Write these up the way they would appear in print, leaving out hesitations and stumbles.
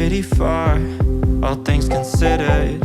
pretty far, all things considered.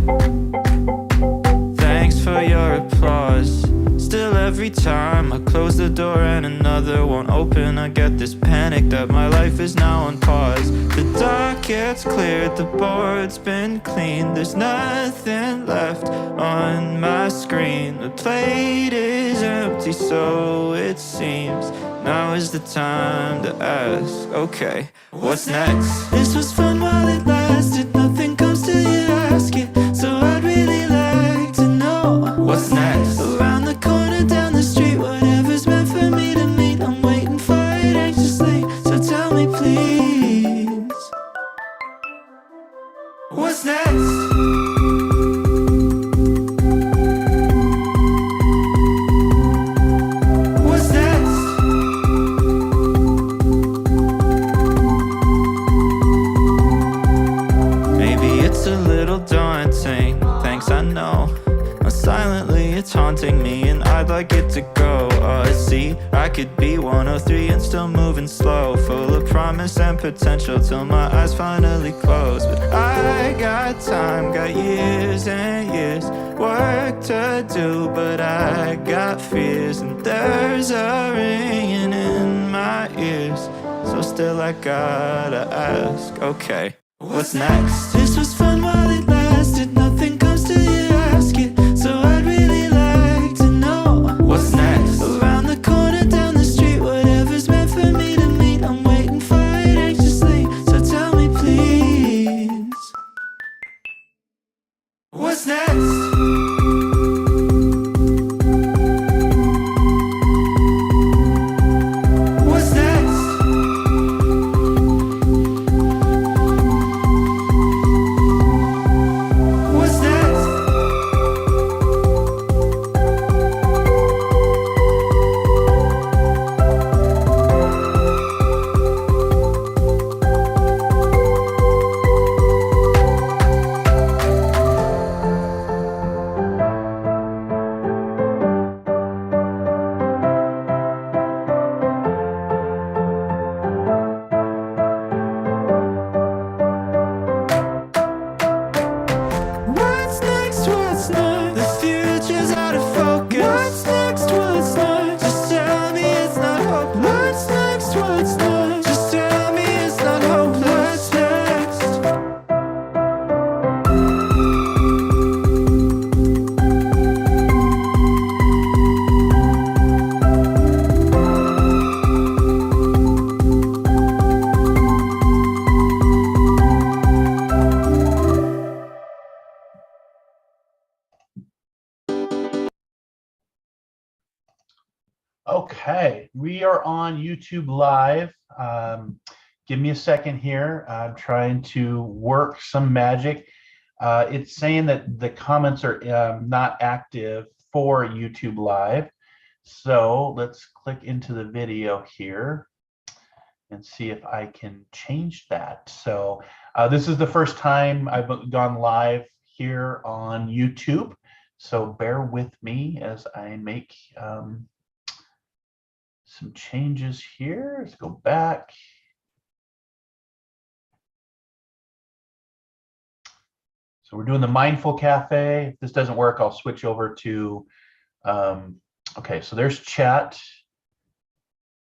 Thanks for your applause. Still every time I close the door and another won't open, I get this panic that my life is now on pause. The dark gets cleared, the board's been cleaned, there's nothing left on my screen. The plate is empty, so it seems. Now is the time to ask, okay, what's next? This was fun while it lasted, nothing comes till you ask it. So I'd really like to know what's next. Around the corner, down the street, whatever's meant for me to meet, I'm waiting for it anxiously, so tell me please, what's next? Silently it's haunting me and I'd like it to go. See, I could be 103 and still moving slow, full of promise and potential till my eyes finally close. But I got time, got years and years, work to do, but I got fears. And there's a ringing in my ears, so still I gotta ask, okay, what's next? This was fun while it lasted, nothing comes till you ask it. So I'd really like to know what's next. Around the corner, down the street, whatever's meant for me to meet, I'm waiting for it anxiously, so tell me please, what's next? Okay, we are on YouTube Live. Give me a second here. I'm trying to work some magic. It's saying that the comments are not active for YouTube Live. So let's click into the video here and see if I can change that. So this is the first time I've gone live here on YouTube. So bear with me as I make some changes here. Let's go back. So we're doing the Mindful Cafe. If this doesn't work, I'll switch over to, okay, so there's chat.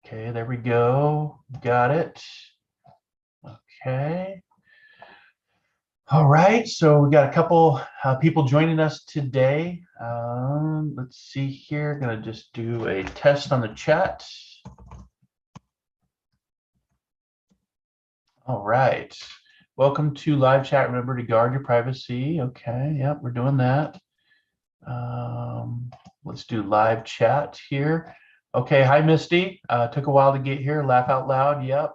Okay, there we go. Got it. Okay. All right, so we got a couple people joining us today. Let's see here, gonna just do a test on the chat. All right, welcome to live chat. Remember to guard your privacy. Okay, yep, we're doing that. Let's do live chat here. Okay, hi Misty, took a while to get here. Laugh out loud, yep.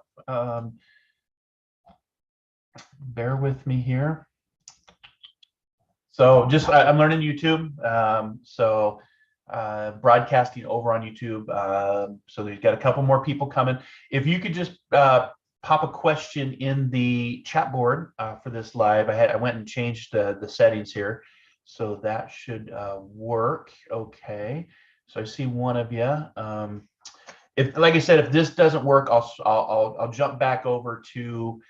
Bear with me here. So just I'm learning YouTube, broadcasting over on YouTube. So we've got a couple more people coming. If you could just pop a question in the chat board for this live. I went and changed the settings here, so that should work. Okay, so I see one of you. If, like I said, if this doesn't work, I'll jump back over to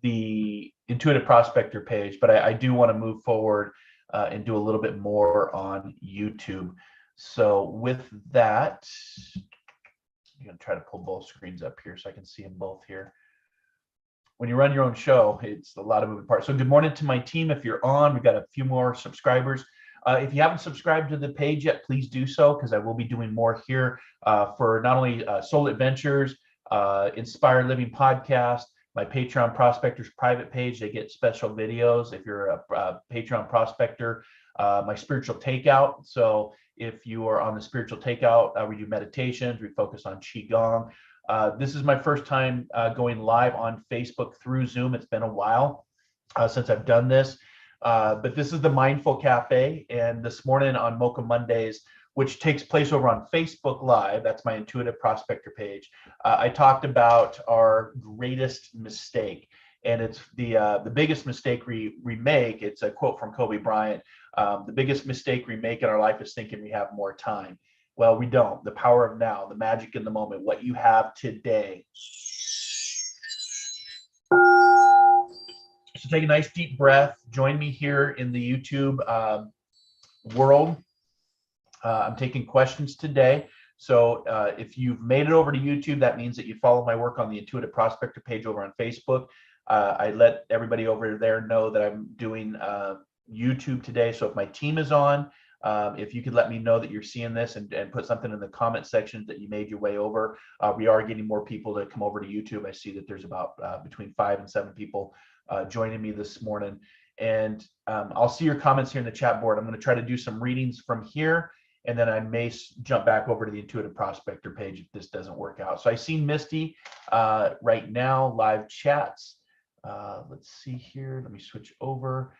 the Intuitive Prospector page, but I do want to move forward and do a little bit more on YouTube. So with that, I'm going to try to pull both screens up here so I can see them both here. When you run your own show, it's a lot of moving parts. So good morning to my team. If you're on, we've got a few more subscribers. If you haven't subscribed to the page yet, please do so, because I will be doing more here for not only Soul Adventures, Inspired Living Podcast, my Patreon Prospectors private page. They get special videos if you're a Patreon Prospector. My Spiritual Takeout. So if you are on the Spiritual Takeout, we do meditations. We focus on Qigong. This is my first time going live on Facebook through Zoom. It's been a while since I've done this. But this is the Mindful Cafe, and this morning on Mocha Mondays, which takes place over on Facebook Live, that's my Intuitive Prospector page, I talked about our greatest mistake, and it's the biggest mistake we make. It's a quote from Kobe Bryant. The biggest mistake we make in our life is thinking we have more time. Well, we don't. The power of now, the magic in the moment, what you have today. So take a nice deep breath. Join me here in the YouTube world. I'm taking questions today. So if you've made it over to YouTube, that means that you follow my work on the Intuitive Prospector page over on Facebook. I let everybody over there know that I'm doing YouTube today. So if my team is on, if you could let me know that you're seeing this and put something in the comment section that you made your way over. We are getting more people to come over to YouTube. I see that there's about between 5 and 7 people joining me this morning. And I'll see your comments here in the chat board. I'm going to try to do some readings from here, and then I may jump back over to the Intuitive Prospector page if this doesn't work out. So I see Misty right now, live chats. Let's see here. Let me switch over.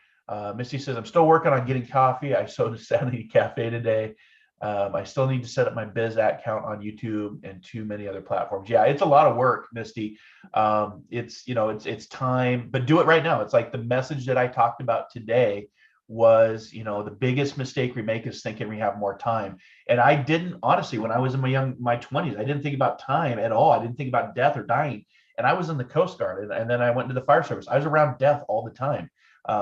Misty says, I'm still working on getting coffee. I so sadly need cafe today. I still need to set up my biz account on YouTube and too many other platforms. Yeah, it's a lot of work, Misty. It's time, but do it right now. It's like the message that I talked about today was, the biggest mistake we make is thinking we have more time. And I didn't, honestly, when I was in my 20s, I didn't think about time at all. I didn't think about death or dying. And I was in the Coast Guard, and then I went into the fire service. I was around death all the time.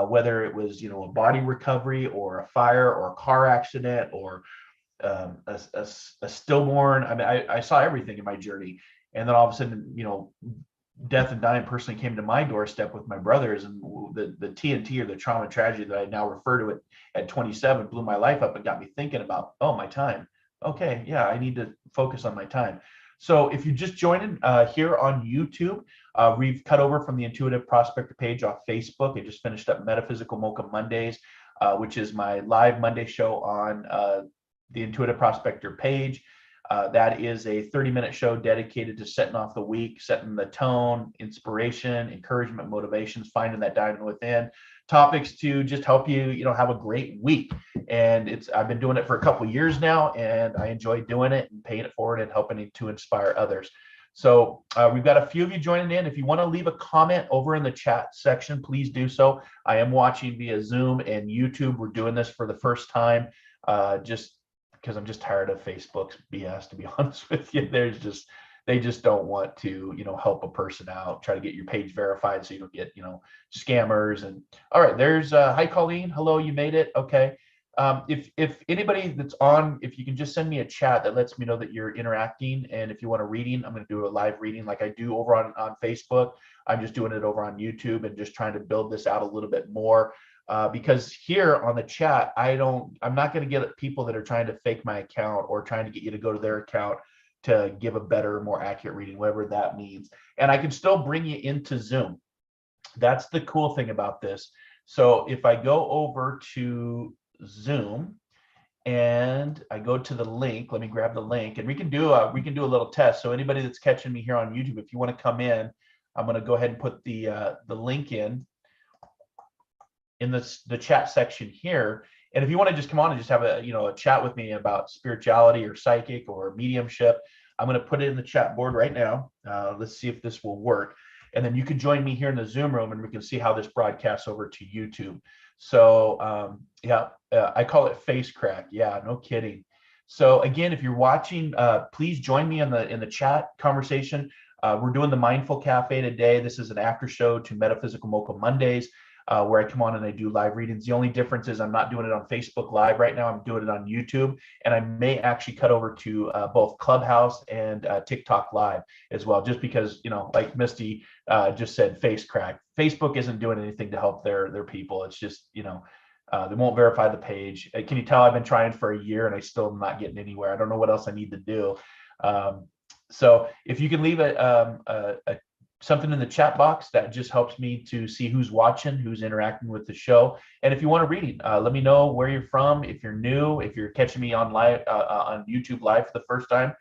Whether it was, a body recovery or a fire or a car accident or a stillborn. I mean, I saw everything in my journey. And then all of a sudden, death and dying personally came to my doorstep with my brothers, and the TNT, or the trauma and tragedy that I now refer to it at 27, blew my life up and got me thinking about, my time. Okay, yeah, I need to focus on my time. So if you just joined here on YouTube, we've cut over from the Intuitive Prospector page off Facebook. I just finished up Metaphysical Mocha Mondays, which is my live Monday show on the Intuitive Prospector page. That is a 30-minute show dedicated to setting off the week, setting the tone, inspiration, encouragement, motivations, finding that diamond within, topics to just help you, have a great week. And I've been doing it for a couple of years now, and I enjoy doing it and paying it forward and helping to inspire others. So we've got a few of you joining in. If you want to leave a comment over in the chat section, please do so. I am watching via Zoom and YouTube. We're doing this for the first time, just because I'm just tired of Facebook's BS, to be honest with you. They just don't want to, help a person out, try to get your page verified so you don't get, scammers. And all right, there's hi Colleen. Hello, you made it. Okay. If anybody that's on, if you can just send me a chat that lets me know that you're interacting, and if you want a reading, I'm going to do a live reading like I do over on Facebook. I'm just doing it over on YouTube and just trying to build this out a little bit more. Because here on the chat, I'm not going to get people that are trying to fake my account or trying to get you to go to their account to give a better, more accurate reading, whatever that means. And I can still bring you into Zoom. That's the cool thing about this. So if I go over to Zoom and I go to the link, let me grab the link, and we can do a little test. So anybody that's catching me here on YouTube, if you want to come in, I'm going to go ahead and put the link in the chat section here. And if you want to just come on and just have a chat with me about spirituality or psychic or mediumship, I'm going to put it in the chat board right now. Let's see if this will work. And then you can join me here in the Zoom room, and we can see how this broadcasts over to YouTube. So I call it face crack. Yeah, no kidding. So again, if you're watching, please join me in the chat conversation. We're doing the Mindful Cafe today. This is an after show to Metaphysical Mocha Mondays, where I come on and I do live readings. The only difference is I'm not doing it on Facebook Live right now. I'm doing it on YouTube, and I may actually cut over to both Clubhouse and TikTok Live as well, just because, like Misty just said, face crack. Facebook isn't doing anything to help their people. It's just, they won't verify the page. Can you tell I've been trying for a year and I still am not getting anywhere? I don't know what else I need to do. So if you can leave something in the chat box, that just helps me to see who's watching, who's interacting with the show. And if you want a reading, let me know where you're from. If you're new, if you're catching me on live on YouTube Live for the first time,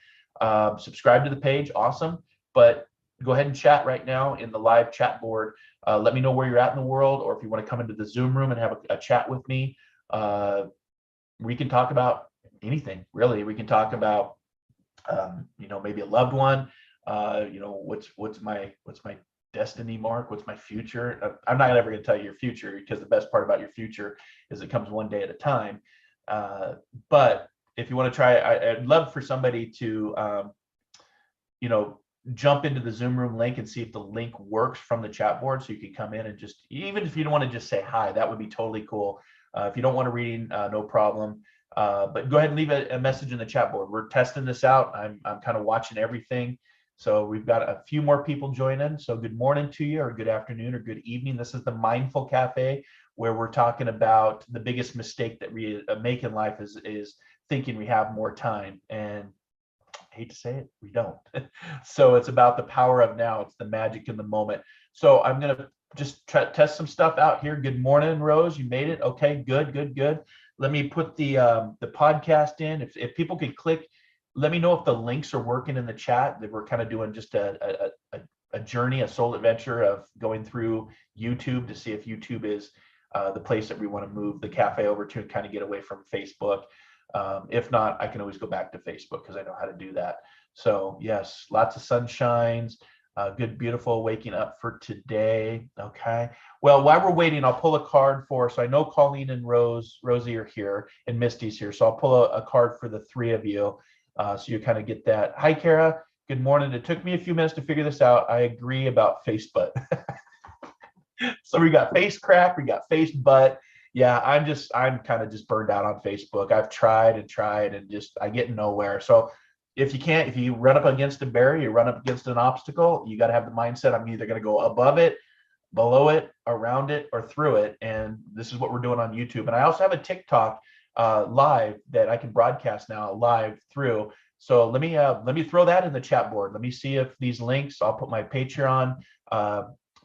subscribe to the page. Awesome. But go ahead and chat right now in the live chat board. Let me know where you're at in the world, or if you want to come into the Zoom room and have a chat with me. We can talk about anything, really. We can talk about maybe a loved one. What's my destiny, Mark? What's my future? I'm not ever going to tell you your future, because the best part about your future is it comes one day at a time. But if you want to try, I'd love for somebody to, jump into the Zoom room link and see if the link works from the chat board, so you can come in and just, even if you don't want to just say hi, that would be totally cool. If you don't want to read, no problem. But go ahead and leave a message in the chat board. We're testing this out. I'm kind of watching everything. So we've got a few more people joining. So good morning to you, or good afternoon, or good evening. This is the Mindful Cafe, where we're talking about the biggest mistake that we make in life is thinking we have more time. And I hate to say it, we don't. So it's about the power of now. It's the magic in the moment. So I'm going to just test some stuff out here. Good morning, Rose. You made it. Okay, good. Let me put the podcast in. If people could click, let me know if the links are working in the chat. That we're kind of doing just a journey, a soul adventure of going through YouTube to see if YouTube is the place that we want to move the cafe over to and kind of get away from Facebook. If not, I can always go back to Facebook, because I know how to do that. So yes, lots of sunshines. Good, beautiful waking up for today. Okay. Well, while we're waiting, I'll pull a card so I know Colleen and Rosie are here, and Misty's here. So I'll pull a card for the three of you. So you kind of get that. Hi, Kara. Good morning. It took me a few minutes to figure this out. I agree about face butt. So we got face crack, we got face butt. Yeah, I'm kind of just burned out on Facebook. I've tried and just, I get nowhere. So if you run up against a barrier, you run up against an obstacle, you got to have the mindset, I'm either going to go above it, below it, around it, or through it. And this is what we're doing on YouTube. And I also have a TikTok live that I can broadcast now live through. So let me throw that in the chat board. Let me see if these links, I'll put my Patreon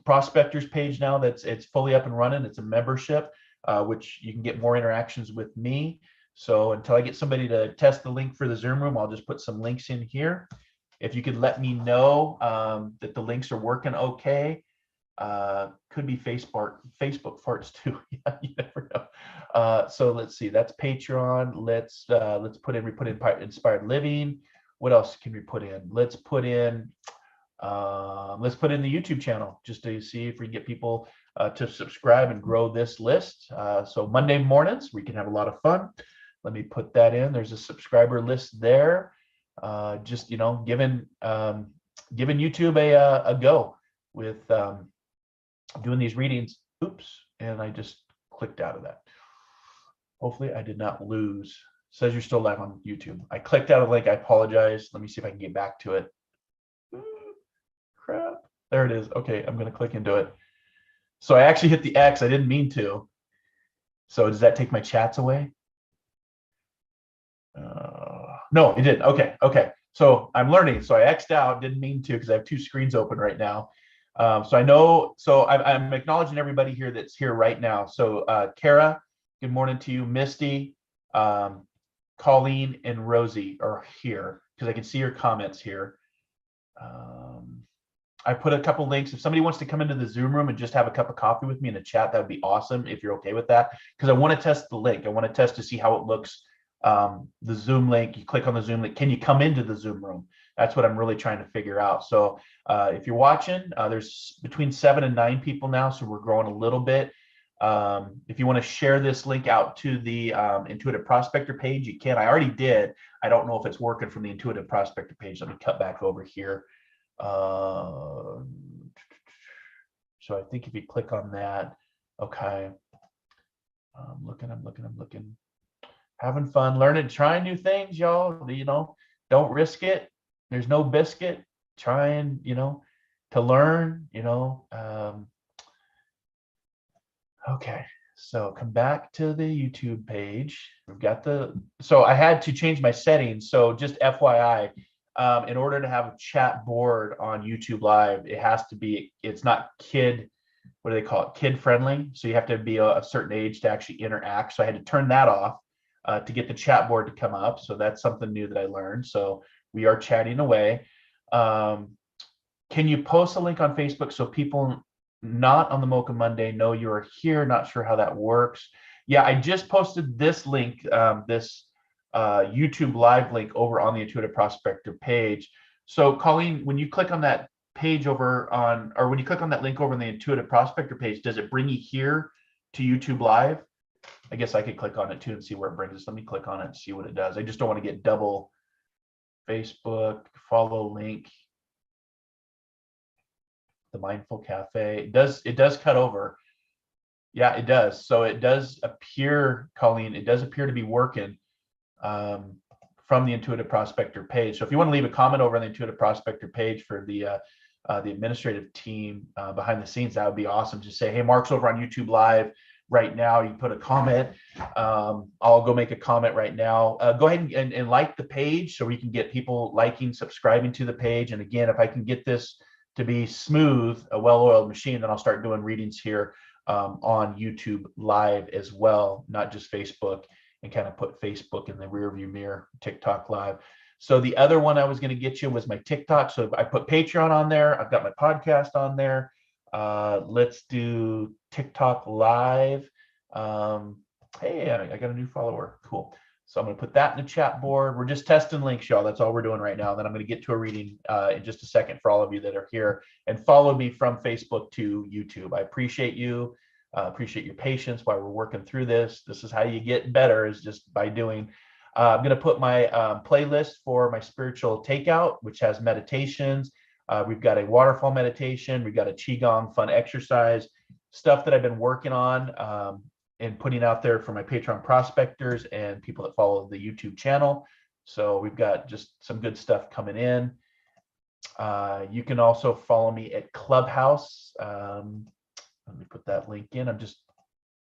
Prospector's page now. It's fully up and running. It's a membership, which you can get more interactions with me. So until I get somebody to test the link for the Zoom room, I'll just put some links in here. If you could let me know that the links are working okay. Could be Facebook farts too. Yeah, you never know. So let's see, that's Patreon. Let's put in Inspired Living. What else can we put in? Let's put in the YouTube channel, just to see if we can get people to subscribe and grow this list. So Monday mornings we can have a lot of fun. Let me put that in. There's a subscriber list there. Just giving YouTube a go with doing these readings. Oops, and I just clicked out of that. Hopefully I did not lose. It says you're still live on YouTube. I clicked out of the link. I apologize. Let me see if I can get back to it. Crap. There it is. Okay, I'm going to click into it. So I actually hit the X. I didn't mean to. So does that take my chats away? No, it didn't. Okay. So I'm learning. So I X'd out. Didn't mean to, because I have two screens open right now. So I know. So I'm acknowledging everybody here that's here right now. So Kara, good morning to you. Misty, Colleen, and Rosie are here, because I can see your comments here. I put a couple links. If somebody wants to come into the Zoom room and just have a cup of coffee with me in the chat, that would be awesome, if you're okay with that, because I want to test the link. I want to test to see how it looks. The Zoom link, you click on the Zoom link. Can you come into the Zoom room? That's what I'm really trying to figure out. So if you're watching, there's between 7 and 9 people now, so we're growing a little bit. If you want to share this link out to the Intuitive Prospector page, you can. I already did. I don't know if it's working from the Intuitive Prospector page. Let me cut back over here. So I think if you click on that, okay. I'm looking. Having fun, learning, trying new things, y'all. You know, don't risk it. There's no biscuit. Trying, you know, to learn, you know. Okay, so come back to the YouTube page. We've got so I had to change my settings. So just FYI, in order to have a chat board on YouTube Live, it has to be, it's not what do they call it? Kid friendly. So you have to be a certain age to actually interact. So I had to turn that off to get the chat board to come up. So that's something new that I learned. So we are chatting away. Can you post a link on Facebook so people not on the Mocha Monday know you are here? Not sure how that works. Yeah, I just posted this link, this YouTube Live link over on the Intuitive Prospector page. So Colleen, when you click on that page over on, or when you click on that link over on the Intuitive Prospector page, does it bring you here to YouTube Live? I guess I could click on it too and see where it brings us. Let me click on it and see what it does. I just don't want to get double Facebook, follow link. The Mindful Cafe. It does cut over. Yeah, it does. So it does appear, Colleen, it does appear to be working from the Intuitive Prospector page. So if you want to leave a comment over on the Intuitive Prospector page for the administrative team behind the scenes, that would be awesome. Just say, hey, Mark's over on YouTube Live right now. You put a comment. I'll go make a comment right now. Go ahead and like the page so we can get people liking, subscribing to the page. And again, if I can get this to be smooth, a well-oiled machine, then I'll start doing readings here on YouTube Live as well, not just Facebook, and kind of put Facebook in the rearview mirror, TikTok Live. So the other one I was going to get you was my TikTok. So I put Patreon on there. I've got my podcast on there. Let's do TikTok Live. Hey, I got a new follower. Cool. So I'm going to put that in the chat board. We're just testing links, y'all. That's all we're doing right now. Then I'm going to get to a reading in just a second for all of you that are here and follow me from Facebook to YouTube. I appreciate you. Appreciate your patience while we're working through this. This is how you get better, is just by doing. I'm going to put my playlist for my spiritual takeout, which has meditations. We've got a waterfall meditation. We've got a Qigong fun exercise, stuff that I've been working on and putting out there for my Patreon prospectors and people that follow the YouTube channel. So we've got just some good stuff coming in. You can also follow me at Clubhouse. Let me put that link in.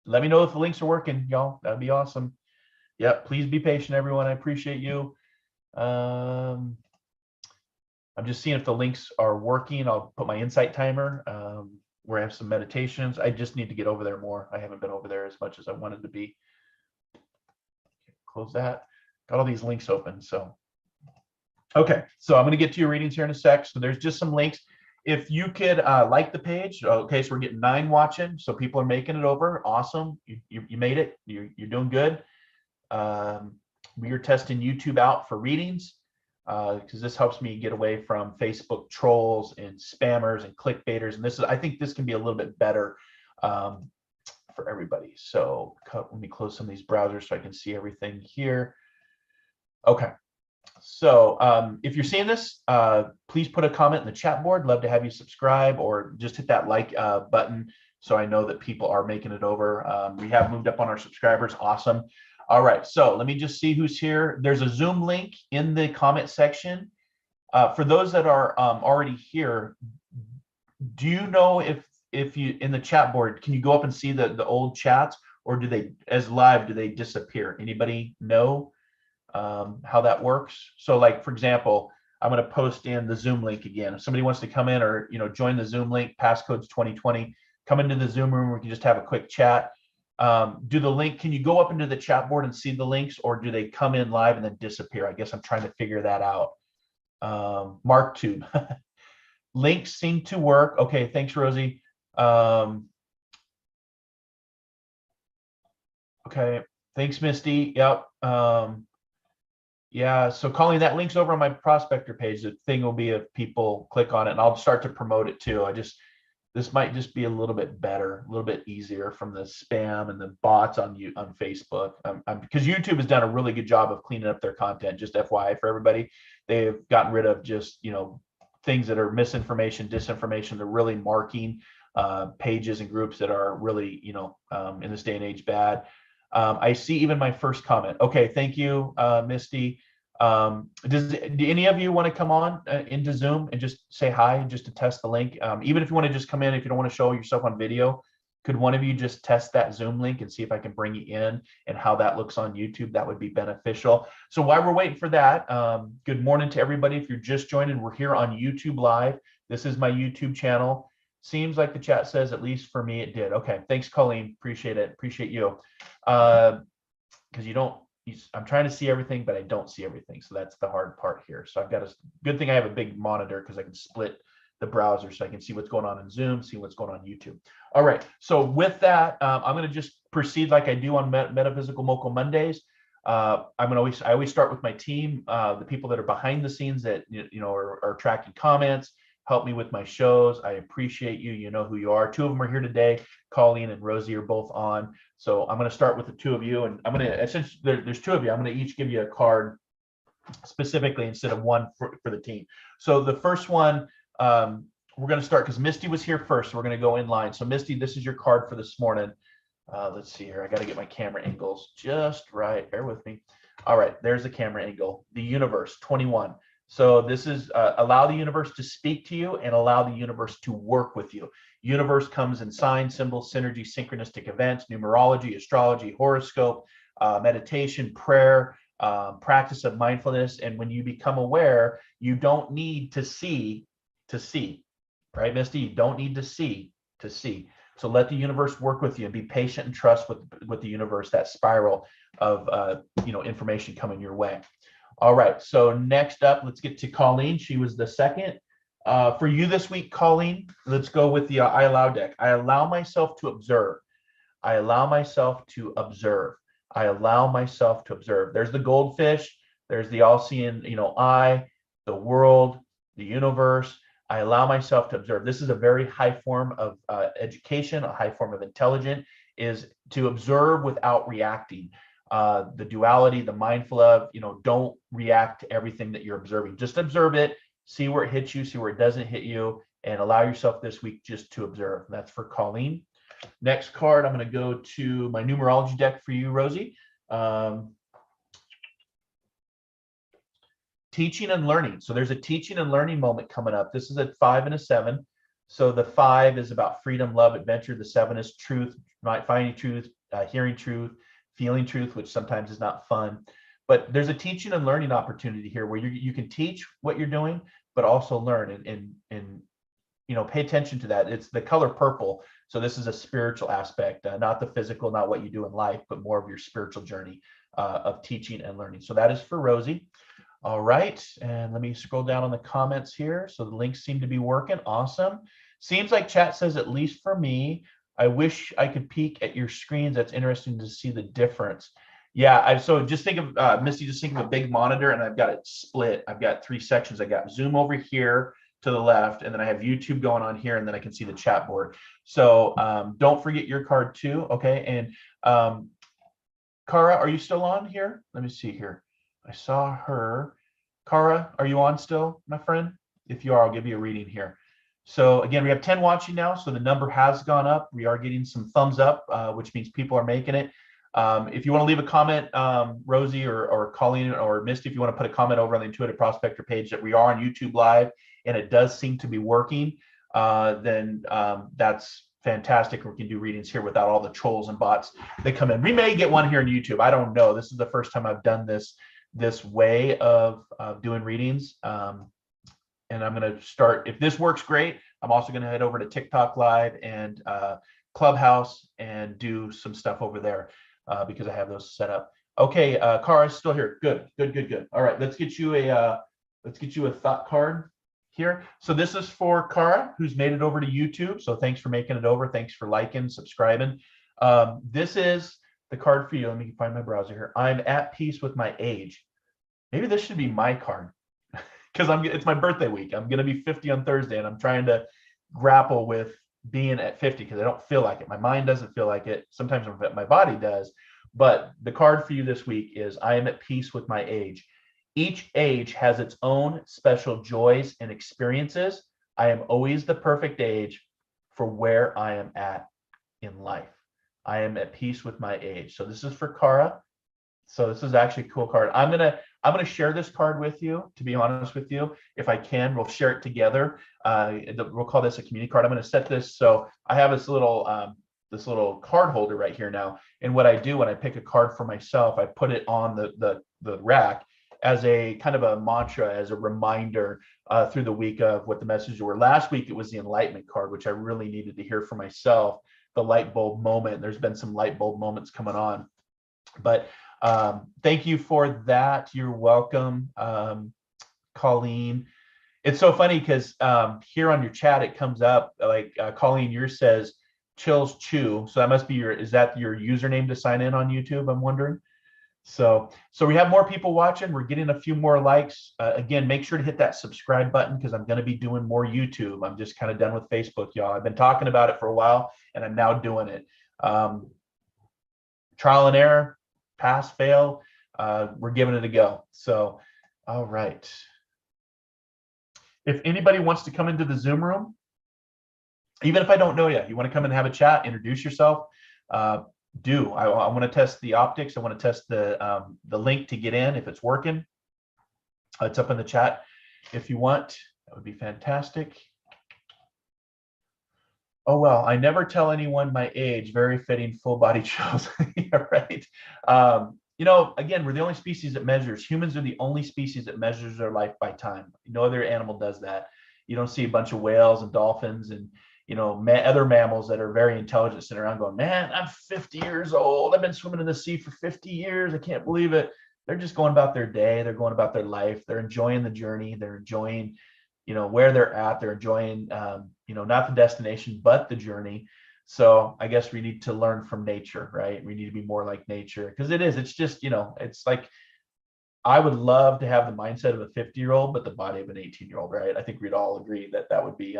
Let me know if the links are working, y'all. That'd be awesome. Yep, please be patient, everyone. I appreciate you. I'm just seeing if the links are working. I'll put my insight timer where I have some meditations. I just need to get over there more. I haven't been over there as much as I wanted to be. Close that. Got all these links open. So, okay. So I'm going to get to your readings here in a sec. So there's just some links. If you could like the page. Okay, so we're getting 9 watching. So people are making it over. Awesome. You made it. You're doing good. We are testing YouTube out for readings because this helps me get away from Facebook trolls and spammers and clickbaiters. And I think this can be a little bit better for everybody. So let me close some of these browsers so I can see everything here. Okay. So if you're seeing this, please put a comment in the chat board. Love to have you subscribe or just hit that like button so I know that people are making it over. We have moved up on our subscribers. Awesome. All right, so let me just see who's here. There's a Zoom link in the comment section. For those that are already here, do you know if you, in the chat board, can you go up and see the old chats, or do they, as live, do they disappear? Anybody know how that works? So like, for example, I'm going to post in the Zoom link again. If somebody wants to come in or, join the Zoom link, passcode's 2020, come into the Zoom room. We can just have a quick chat. Do the link, can you go up into the chat board and see the links, or do they come in live and then disappear? I guess I'm trying to figure that out. Mark Tube. Links seem to work. Okay, thanks, Rosie. Okay, thanks, Misty. Yep. Yeah, so Colleen, that link's over on my prospector page. The thing will be if people click on it, and I'll start to promote it too. This might just be a little bit better, a little bit easier from the spam and the bots on Facebook. Because YouTube has done a really good job of cleaning up their content. Just FYI for everybody, they've gotten rid of just things that are misinformation, disinformation. They're really marking pages and groups that are really, in this day and age bad. I see even my first comment. Okay, thank you, Misty. Do any of you want to come on into Zoom and just say hi, just to test the link? Even if you want to just come in, if you don't want to show yourself on video, could one of you just test that Zoom link and see if I can bring you in and how that looks on YouTube? That would be beneficial. So while we're waiting for that, good morning to everybody. If you're just joining, we're here on YouTube Live. This is my YouTube channel. Seems like the chat says, at least for me, it did. Okay, thanks, Colleen. Appreciate it. Appreciate you. Because I'm trying to see everything, but I don't see everything. So that's the hard part here. So I've got a good thing I have a big monitor because I can split the browser so I can see what's going on in Zoom, see what's going on YouTube. All right. So with that, I'm going to just proceed like I do on Metaphysical Mocha Mondays. I always start with my team, the people that are behind the scenes that are tracking comments, help me with my shows. I appreciate you. You know who you are. Two of them are here today. Colleen and Rosie are both on. So I'm going to start with the two of you, and I'm going to, since there's two of you, I'm going to each give you a card specifically instead of one for the team. So the first one, we're going to start because Misty was here first. So we're going to go in line. So Misty, this is your card for this morning. Let's see here. I got to get my camera angles just right. Bear with me. All right, there's the camera angle. The universe, 21. So this is allow the universe to speak to you and allow the universe to work with you. Universe comes in signs, symbols, synergy, synchronistic events, numerology, astrology, horoscope, meditation, prayer, practice of mindfulness. And when you become aware, you don't need to see, right, Misty? You don't need to see. So let the universe work with you and be patient and trust with the universe, that spiral of information coming your way. All right, so next up, let's get to Colleen. She was the second. For you this week, Colleen, let's go with the I Allow deck. I allow myself to observe. I allow myself to observe. I allow myself to observe. There's the goldfish. There's the all-seeing, I, the world, the universe. I allow myself to observe. This is a very high form of education, a high form of intelligence, is to observe without reacting. The duality, the mindful of, don't react to everything that you're observing. Just observe it, see where it hits you, see where it doesn't hit you, and allow yourself this week just to observe. That's for Colleen. Next card, I'm going to go to my numerology deck for you, Rosie. Teaching and learning. So there's a teaching and learning moment coming up. This is a 5 and a 7. So the 5 is about freedom, love, adventure. The 7 is truth, finding truth, hearing truth, feeling truth, which sometimes is not fun. But there's a teaching and learning opportunity here where you can teach what you're doing, but also learn and pay attention to that. It's the color purple. So this is a spiritual aspect, not the physical, not what you do in life, but more of your spiritual journey of teaching and learning. So that is for Rosie. All right, and let me scroll down on the comments here. So the links seem to be working. Awesome. Seems like chat says, at least for me, I wish I could peek at your screens. That's interesting to see the difference. Yeah, so just think of, Misty, just think of a big monitor, and I've got it split. I've got 3 sections. I got Zoom over here to the left, and then I have YouTube going on here, and then I can see the chat board. So don't forget your card too, okay? And Kara, are you still on here? Let me see here. I saw her. Kara, are you on still, my friend? If you are, I'll give you a reading here. So again, we have 10 watching now, so the number has gone up. We are getting some thumbs up, which means people are making it. If you want to leave a comment, Rosie or Colleen or Misty, if you want to put a comment over on the Intuitive Prospector page that we are on YouTube Live and it does seem to be working, then that's fantastic. We can do readings here without all the trolls and bots that come in. We may get one here on YouTube. I don't know. This is the first time I've done this way of doing readings. And I'm going to start, if this works great, I'm also going to head over to TikTok Live and Clubhouse and do some stuff over there because I have those set up. Okay, Kara's still here. Good. All right, let's get you a thought card here. So this is for Kara, who's made it over to YouTube. So thanks for making it over. Thanks for liking, subscribing. This is the card for you. Let me find my browser here. I'm at peace with my age. Maybe this should be my card because it's my birthday week. I'm going to be 50 on Thursday, and I'm trying to grapple with being at 50 because I don't feel like it. My mind doesn't feel like it. Sometimes my body does. But the card for you this week is I am at peace with my age. Each age has its own special joys and experiences. I am always the perfect age for where I am at in life. I am at peace with my age. So this is for Kara. So this is actually a cool card. I'm gonna share this card with you. To be honest with you, if I can, we'll share it together. We'll call this a community card. I'm gonna set this. So I have this little card holder right here now. And what I do when I pick a card for myself, I put it on the rack as a kind of a mantra, as a reminder through the week of what the messages were. Last week it was the enlightenment card, which I really needed to hear for myself. The light bulb moment. There's been some light bulb moments coming on, but thank you for that. You're welcome, Colleen. It's so funny because here on your chat it comes up like Colleen, yours says Chills Chew. So that must be is that your username to sign in on YouTube? I'm wondering. So we have more people watching. We're getting a few more likes. Again, make sure to hit that subscribe button because I'm going to be doing more YouTube. I'm just kind of done with Facebook, y'all. I've been talking about it for a while and I'm now doing it. Trial and error. Pass, fail, we're giving it a go. So, all right. If anybody wants to come into the Zoom room, even if I don't know you, you want to come and have a chat, introduce yourself, do. I want to test the optics. I want to test the link to get in if it's working. It's up in the chat if you want. That would be fantastic. Oh, well, I never tell anyone my age. Very fitting, full body chills. Yeah, right. You know, again, we're the only species that measures. Humans are the only species that measures their life by time. No other animal does that. You don't see a bunch of whales and dolphins and, you know, other mammals that are very intelligent sitting around going, man, I'm 50 years old. I've been swimming in the sea for 50 years. I can't believe it. They're just going about their day. They're going about their life. They're enjoying the journey. They're enjoying, you know, where they're at. They're enjoying, you know, not the destination, but the journey. So I guess we need to learn from nature, right? We need to be more like nature because it's just, you know, it's like, I would love to have the mindset of a 50-year-old, but the body of an 18-year-old, right? I think we'd all agree that that would be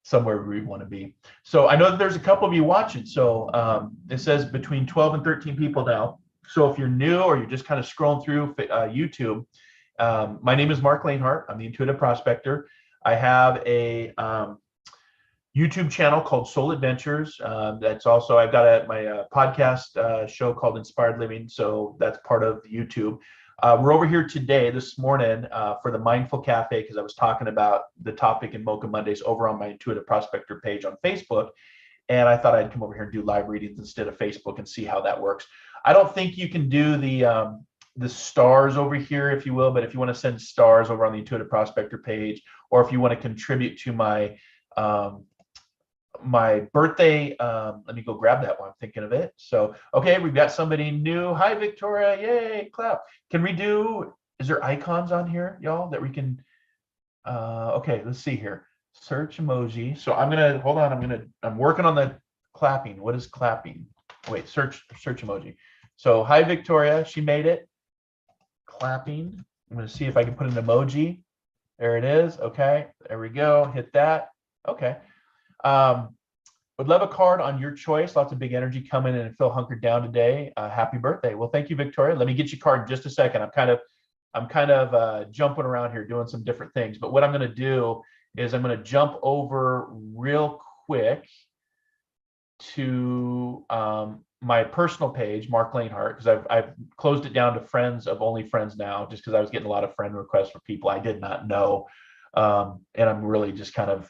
somewhere we want to be. So I know that there's a couple of you watching. So it says between 12 and 13 people now. So if you're new or you're just kind of scrolling through YouTube, my name is Marc Lainhart. I'm the Intuitive Prospector. I have a YouTube channel called Soul Adventures. That's also, I've got my podcast show called Inspired Living. So that's part of YouTube. We're over here today, this morning, for the Mindful Cafe, because I was talking about the topic in Mocha Mondays over on my Intuitive Prospector page on Facebook. And I thought I'd come over here and do live readings instead of Facebook and see how that works. I don't think you can do the stars over here, if you will, but if you want to send stars over on the Intuitive Prospector page, or if you want to contribute to my my birthday, let me go grab that while I'm thinking of it. So, okay, we've got somebody new. Hi, Victoria. Yay, clap. Can we do, is there icons on here, y'all, that we can, okay, let's see here. Search emoji. So I'm gonna, hold on, I'm working on the clapping. What is clapping? Wait, search emoji. So hi, Victoria, she made it. Clapping. I'm gonna see if I can put an emoji. There it is. Okay, there we go. Hit that. Okay. Would love a card on your choice. Lots of big energy coming in and feel hunkered down today. Happy birthday. Well, thank you, Victoria. Let me get your card in just a second. I'm kind of jumping around here doing some different things, but what I'm going to do is I'm going to jump over real quick to my personal page, Marc Lainhart, because I've closed it down to friends of only friends now, just because I was getting a lot of friend requests for people I did not know. And I'm really just kind of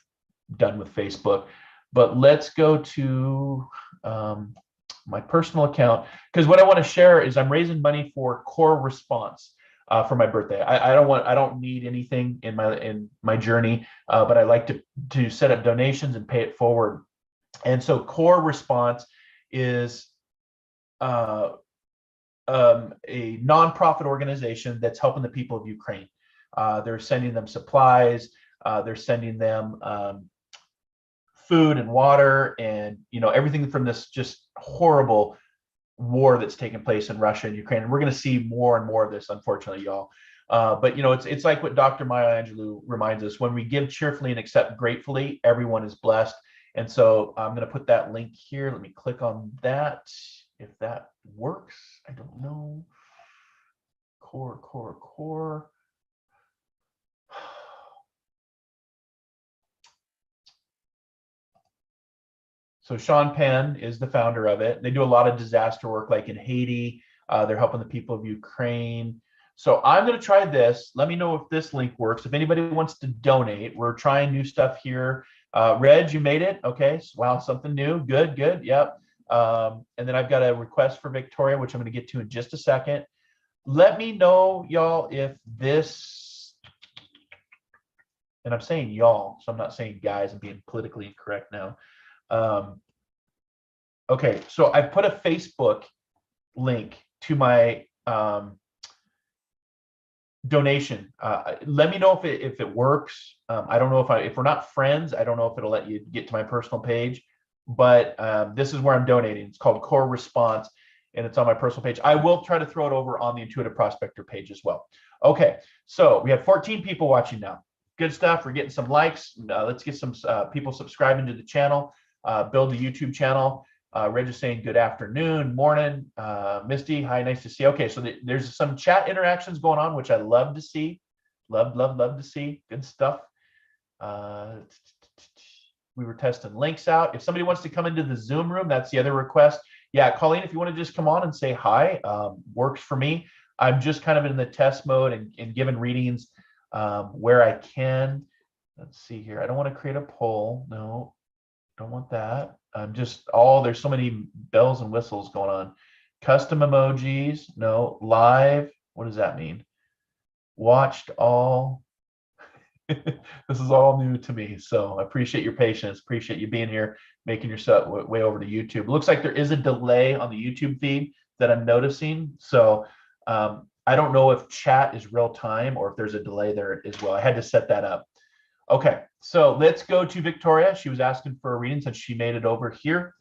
done with Facebook. But let's go to my personal account, because what I want to share is I'm raising money for Core Response for my birthday. I don't need anything in my journey, but I like to set up donations and pay it forward. And so Core Response is a nonprofit organization that's helping the people of Ukraine. They're sending them supplies. They're sending them food and water and, you know, everything from this just horrible war that's taking place in Russia and Ukraine. And we're going to see more and more of this, unfortunately, y'all. But, you know, it's like what Dr. Maya Angelou reminds us: when we give cheerfully and accept gratefully, everyone is blessed. And so I'm going to put that link here. Let me click on that. If that works, I don't know. core. So Sean Penn is the founder of it. They do a lot of disaster work, like in Haiti. They're helping the people of Ukraine. So I'm going to try this. Let me know if this link works. If anybody wants to donate, we're trying new stuff here. Reg, you made it. Okay. Wow, something new. Good. Yep. And then I've got a request for Victoria, which I'm going to get to in just a second. Let me know, y'all, if this, and I'm saying y'all, so I'm not saying guys. I'm being politically incorrect now. Okay, so I put a Facebook link to my donation. Let me know if it works. I don't know if we're not friends, I don't know if it'll let you get to my personal page, but this is where I'm donating. It's called Core Response, and it's on my personal page. I will try to throw it over on the Intuitive Prospector page as well. Okay, so we have 14 people watching now. Good stuff. We're getting some likes. Let's get some people subscribing to the channel. Build the YouTube channel. Reg is saying good afternoon, morning. Misty, hi, nice to see you. Okay, so there's some chat interactions going on, which I love to see. Love to see. Good stuff. We were testing links out. If somebody wants to come into the Zoom room, that's the other request. Yeah, Colleen, if you want to just come on and say hi, works for me. I'm just kind of in the test mode and giving readings where I can. Let's see here. I don't want to create a poll. No, don't want that. There's so many bells and whistles going on. Custom emojis. No. Live. What does that mean? Watched all. This is all new to me. So I appreciate your patience. Appreciate you being here, making yourself way over to YouTube. It looks like there is a delay on the YouTube feed that I'm noticing. So I don't know if chat is real time or if there's a delay there as well. I had to set that up. Okay, so let's go to Victoria. She was asking for a reading since she made it over here.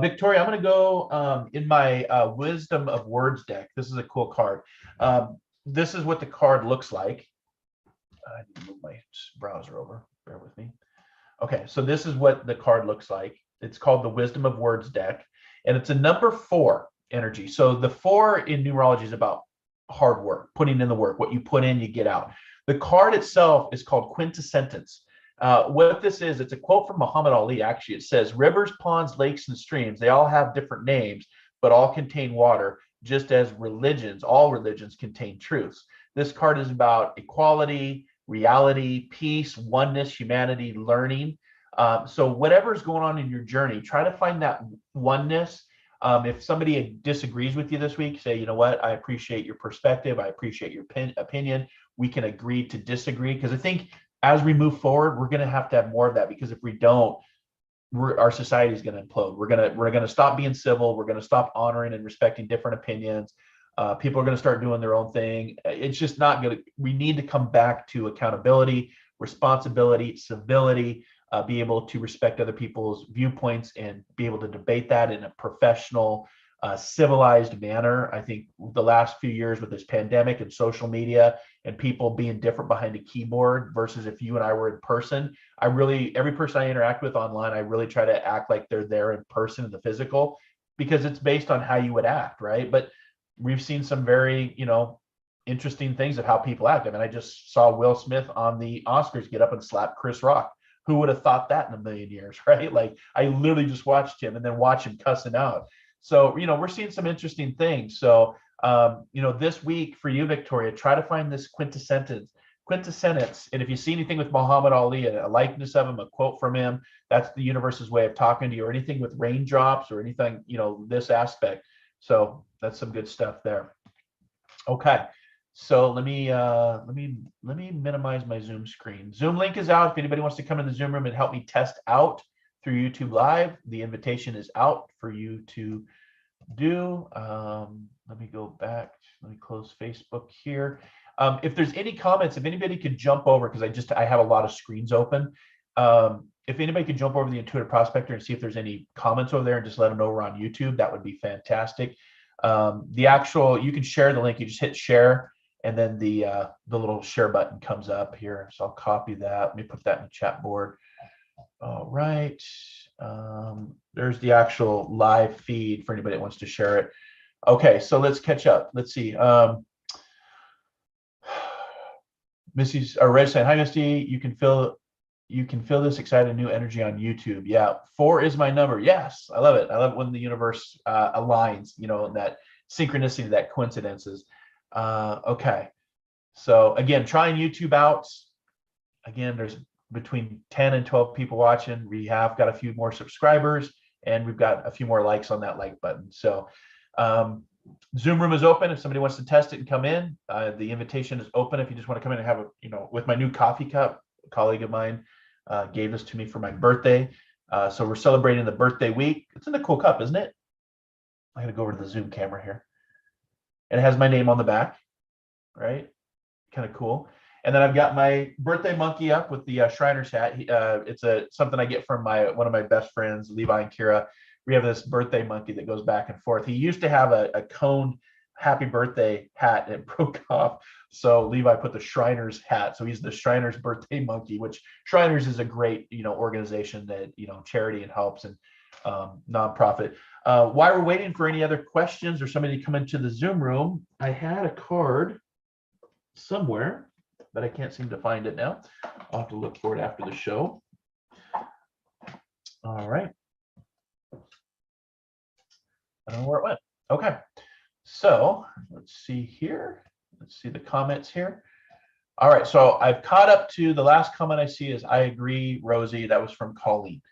Victoria, I'm going to go in my Wisdom of Words deck. This is a cool card. This is what the card looks like. I need to move my browser over. Bear with me. Okay, so this is what the card looks like. It's called the Wisdom of Words deck, and it's a number 4 energy. So the 4 in numerology is about hard work, putting in the work. What you put in, you get out. The card itself is called quintessence. What this is, it's a quote from Muhammad Ali, actually. It says, rivers, ponds, lakes, and streams, they all have different names, but all contain water, just as religions, all religions contain truths. This card is about equality, reality, peace, oneness, humanity, learning. So whatever's going on in your journey, try to find that oneness. If somebody disagrees with you this week, say, you know what, I appreciate your perspective. I appreciate your opinion. We can agree to disagree, because I think as we move forward, we're going to have more of that, because if we don't, our society is going to implode. We're going to stop being civil. We're going to stop honoring and respecting different opinions. People are going to start doing their own thing. It's just not good. We need to come back to accountability, responsibility, civility, be able to respect other people's viewpoints and be able to debate that in a professional, civilized manner. I think the last few years with this pandemic and social media and people being different behind a keyboard versus if you and I were in person, every person I interact with online, I really try to act like they're there in person in the physical, because it's based on how you would act, right? But we've seen some very, interesting things of how people act. I mean, I just saw Will Smith on the Oscars get up and slap Chris Rock. Who would have thought that in a million years, right? Like, I literally just watched him and then watch him cussing out. So, we're seeing some interesting things. So, this week for you, Victoria, try to find this quintessence. And if you see anything with Muhammad Ali, a likeness of him, a quote from him, that's the universe's way of talking to you, or anything with raindrops or anything, this aspect. So that's some good stuff there. Okay. So let me minimize my Zoom screen. Zoom link is out. If anybody wants to come in the Zoom room and help me test out through YouTube Live, the invitation is out for you to do. Let me go back. Let me close Facebook here. If there's any comments, if anybody could jump over, because I have a lot of screens open. If anybody could jump over the Intuitive Prospector and see if there's any comments over there and just let them know we're on YouTube, that would be fantastic. You can share the link. You just hit share, and then the little share button comes up here. So I'll copy that. Let me put that in the chat board. All right. There's the actual live feed for anybody that wants to share it. Okay, so let's catch up. Let's see. Missy's or Reg saying, hi Misty, you can feel this exciting new energy on YouTube. Yeah, 4 is my number. Yes, I love it. I love it when the universe aligns, you know, that synchronicity, that coincidences. Okay, so again, trying YouTube out. Again, there's between 10 and 12 people watching. We have got a few more subscribers, and we've got a few more likes on that like button. So Zoom room is open. If somebody wants to test it and come in, the invitation is open. If you just want to come in and have a, you know, with my new coffee cup, a colleague of mine gave this to me for my birthday. So we're celebrating the birthday week. It's in a cool cup, isn't it? I'm going to go over to the Zoom camera here. And it has my name on the back, right? Kind of cool. And then I've got my birthday monkey up with the Shriner's hat. It's something I get from one of my best friends, Levi and Kira. We have this birthday monkey that goes back and forth. He used to have a coned happy birthday hat, and it broke off. So Levi put the Shriner's hat. So he's the Shriner's birthday monkey, which Shriner's is a great, you know, organization that, you know, charity and helps and nonprofit. While we're waiting for any other questions or somebody to come into the Zoom room, I had a card somewhere, but I can't seem to find it now. I'll have to look for it after the show. All right. I don't know where it went. Okay. So let's see here. Let's see the comments here. All right. So I've caught up to the last comment I see is I agree, Rosie. That was from Colleen.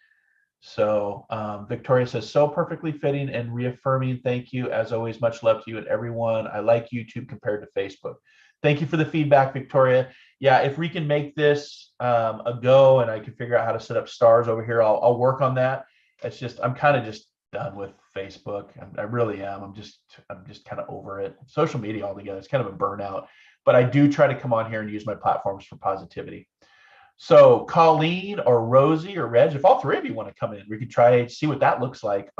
So Victoria says, so perfectly fitting and reaffirming. Thank you. As always, much love to you and everyone. I like YouTube compared to Facebook. Thank you for the feedback, Victoria. Yeah, if we can make this a go and I can figure out how to set up stars over here, I'll work on that. It's just, I'm kind of just done with Facebook. I really am. I'm just kind of over it. Social media altogether, it's kind of a burnout, but I do try to come on here and use my platforms for positivity. So Colleen or Rosie or Reg, if all three of you want to come in, we could try to see what that looks like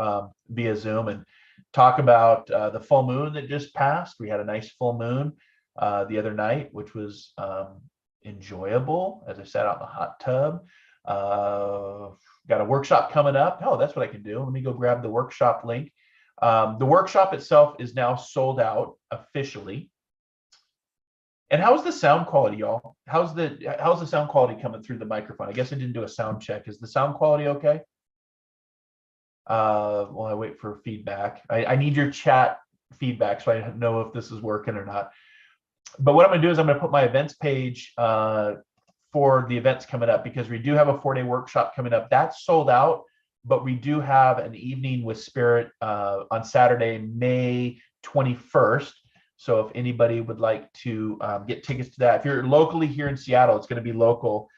via Zoom and talk about the full moon that just passed. We had a nice full moon the other night, which was enjoyable as I sat out in the hot tub. Got a workshop coming up. Oh, that's what I can do. Let me go grab the workshop link. The workshop itself is now sold out officially. And how's the sound quality, y'all? How's the sound quality coming through the microphone? I guess I didn't do a sound check. Is the sound quality okay? While I wait for feedback. I need your chat feedback so I know if this is working or not. But what I'm going to do is I'm going to put my events page for the events coming up, because we do have a 4-day workshop coming up. That's sold out, but we do have an evening with Spirit on Saturday, May 21st. So if anybody would like to get tickets to that, if you're locally here in Seattle, it's going to be local.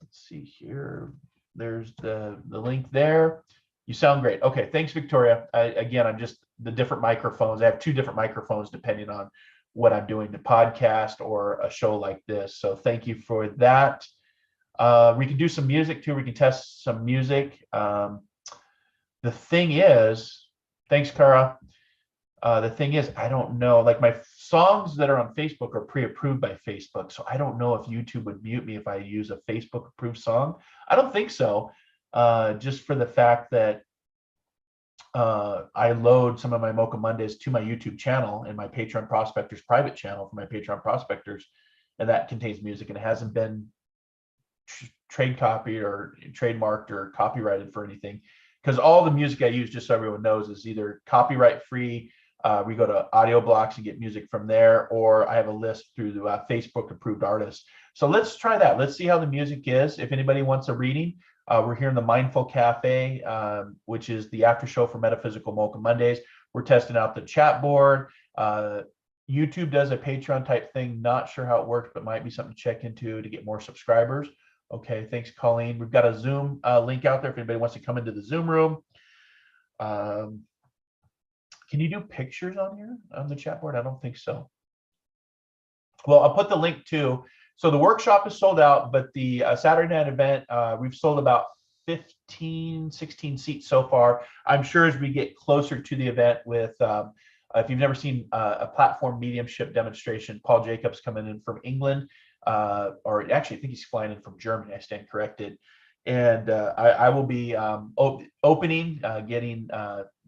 Let's see here. There's the link there. You sound great. Okay, thanks, Victoria. Again, I'm just the different microphones. I have 2 different microphones depending on what I'm doing, the podcast or a show like this. So thank you for that. We can do some music too. We can test some music. The thing is, thanks, Cara. The thing is, I don't know, like my songs that are on Facebook are pre-approved by Facebook. So I don't know if YouTube would mute me if I use a Facebook approved song. I don't think so. Just for the fact that I load some of my Mocha Mondays to my YouTube channel and my Patreon Prospectors private channel for my Patreon Prospectors, and that contains music, and it hasn't been trade copied or trademarked or copyrighted for anything, because all the music I use, just so everyone knows, is either copyright free. We go to Audio Blocks and get music from there, or I have a list through the Facebook approved artists. So let's try that. Let's see how the music is. If anybody wants a reading, we're here in the Mindful Cafe, which is the after show for Metaphysical Mocha Mondays. We're testing out the chat board. YouTube does a Patreon type thing. Not sure how it works, but might be something to check into to get more subscribers. Okay, thanks, Colleen. We've got a Zoom link out there if anybody wants to come into the Zoom room. Can you do pictures on here on the chat board? I don't think so. Well, I'll put the link too. So the workshop is sold out, but the Saturday night event, we've sold about 15, 16 seats so far. I'm sure as we get closer to the event with, if you've never seen a platform mediumship demonstration, Paul Jacobs coming in from England, or actually I think he's flying in from Germany, I stand corrected. And I will be opening, getting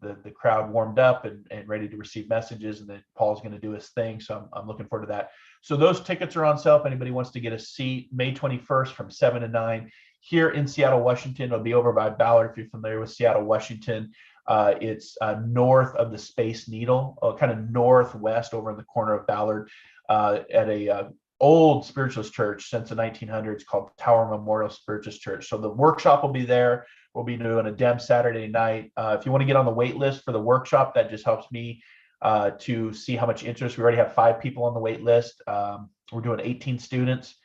the crowd warmed up and ready to receive messages, and then Paul's going to do his thing. So I'm looking forward to that. So those tickets are on sale if anybody wants to get a seat. May 21st from 7 to 9 here in Seattle, Washington. It'll be over by Ballard if you're familiar with Seattle, Washington. It's north of the Space Needle, kind of northwest over in the corner of Ballard, at a old spiritualist church since the 1900s called Tower Memorial Spiritualist Church. So the workshop will be there. We'll be doing a DEM Saturday night. If you want to get on the wait list for the workshop, that just helps me to see how much interest. We already have 5 people on the wait list. We're doing 18 students,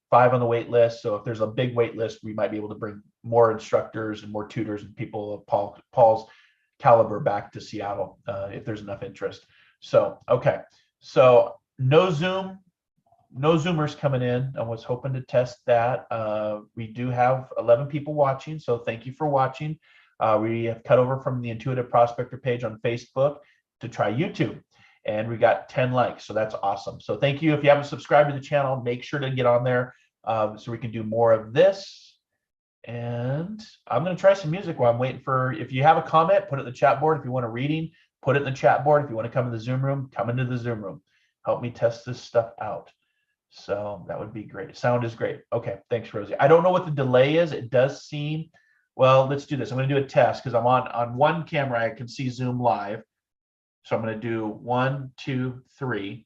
5 on the wait list. So if there's a big wait list, we might be able to bring more instructors and more tutors and people of Paul's caliber back to Seattle if there's enough interest. So, okay. So no Zoomers coming in. I was hoping to test that. We do have 11 people watching, so thank you for watching. We have cut over from the Intuitive Prospector page on Facebook to try YouTube, and we got 10 likes, so that's awesome. So thank you. If you haven't subscribed to the channel, make sure to get on there so we can do more of this. And I'm going to try some music while I'm waiting for, if you have a comment, put it in the chat board. If you want a reading, put it in the chat board. If you want to come in the Zoom room, come into the Zoom room. Help me test this stuff out. So that would be great. Sound is great. Okay, thanks, Rosie. I don't know what the delay is. It does seem, well, let's do this. I'm going to do a test because I'm on one camera. I can see Zoom live. So I'm going to do 1, 2, 3.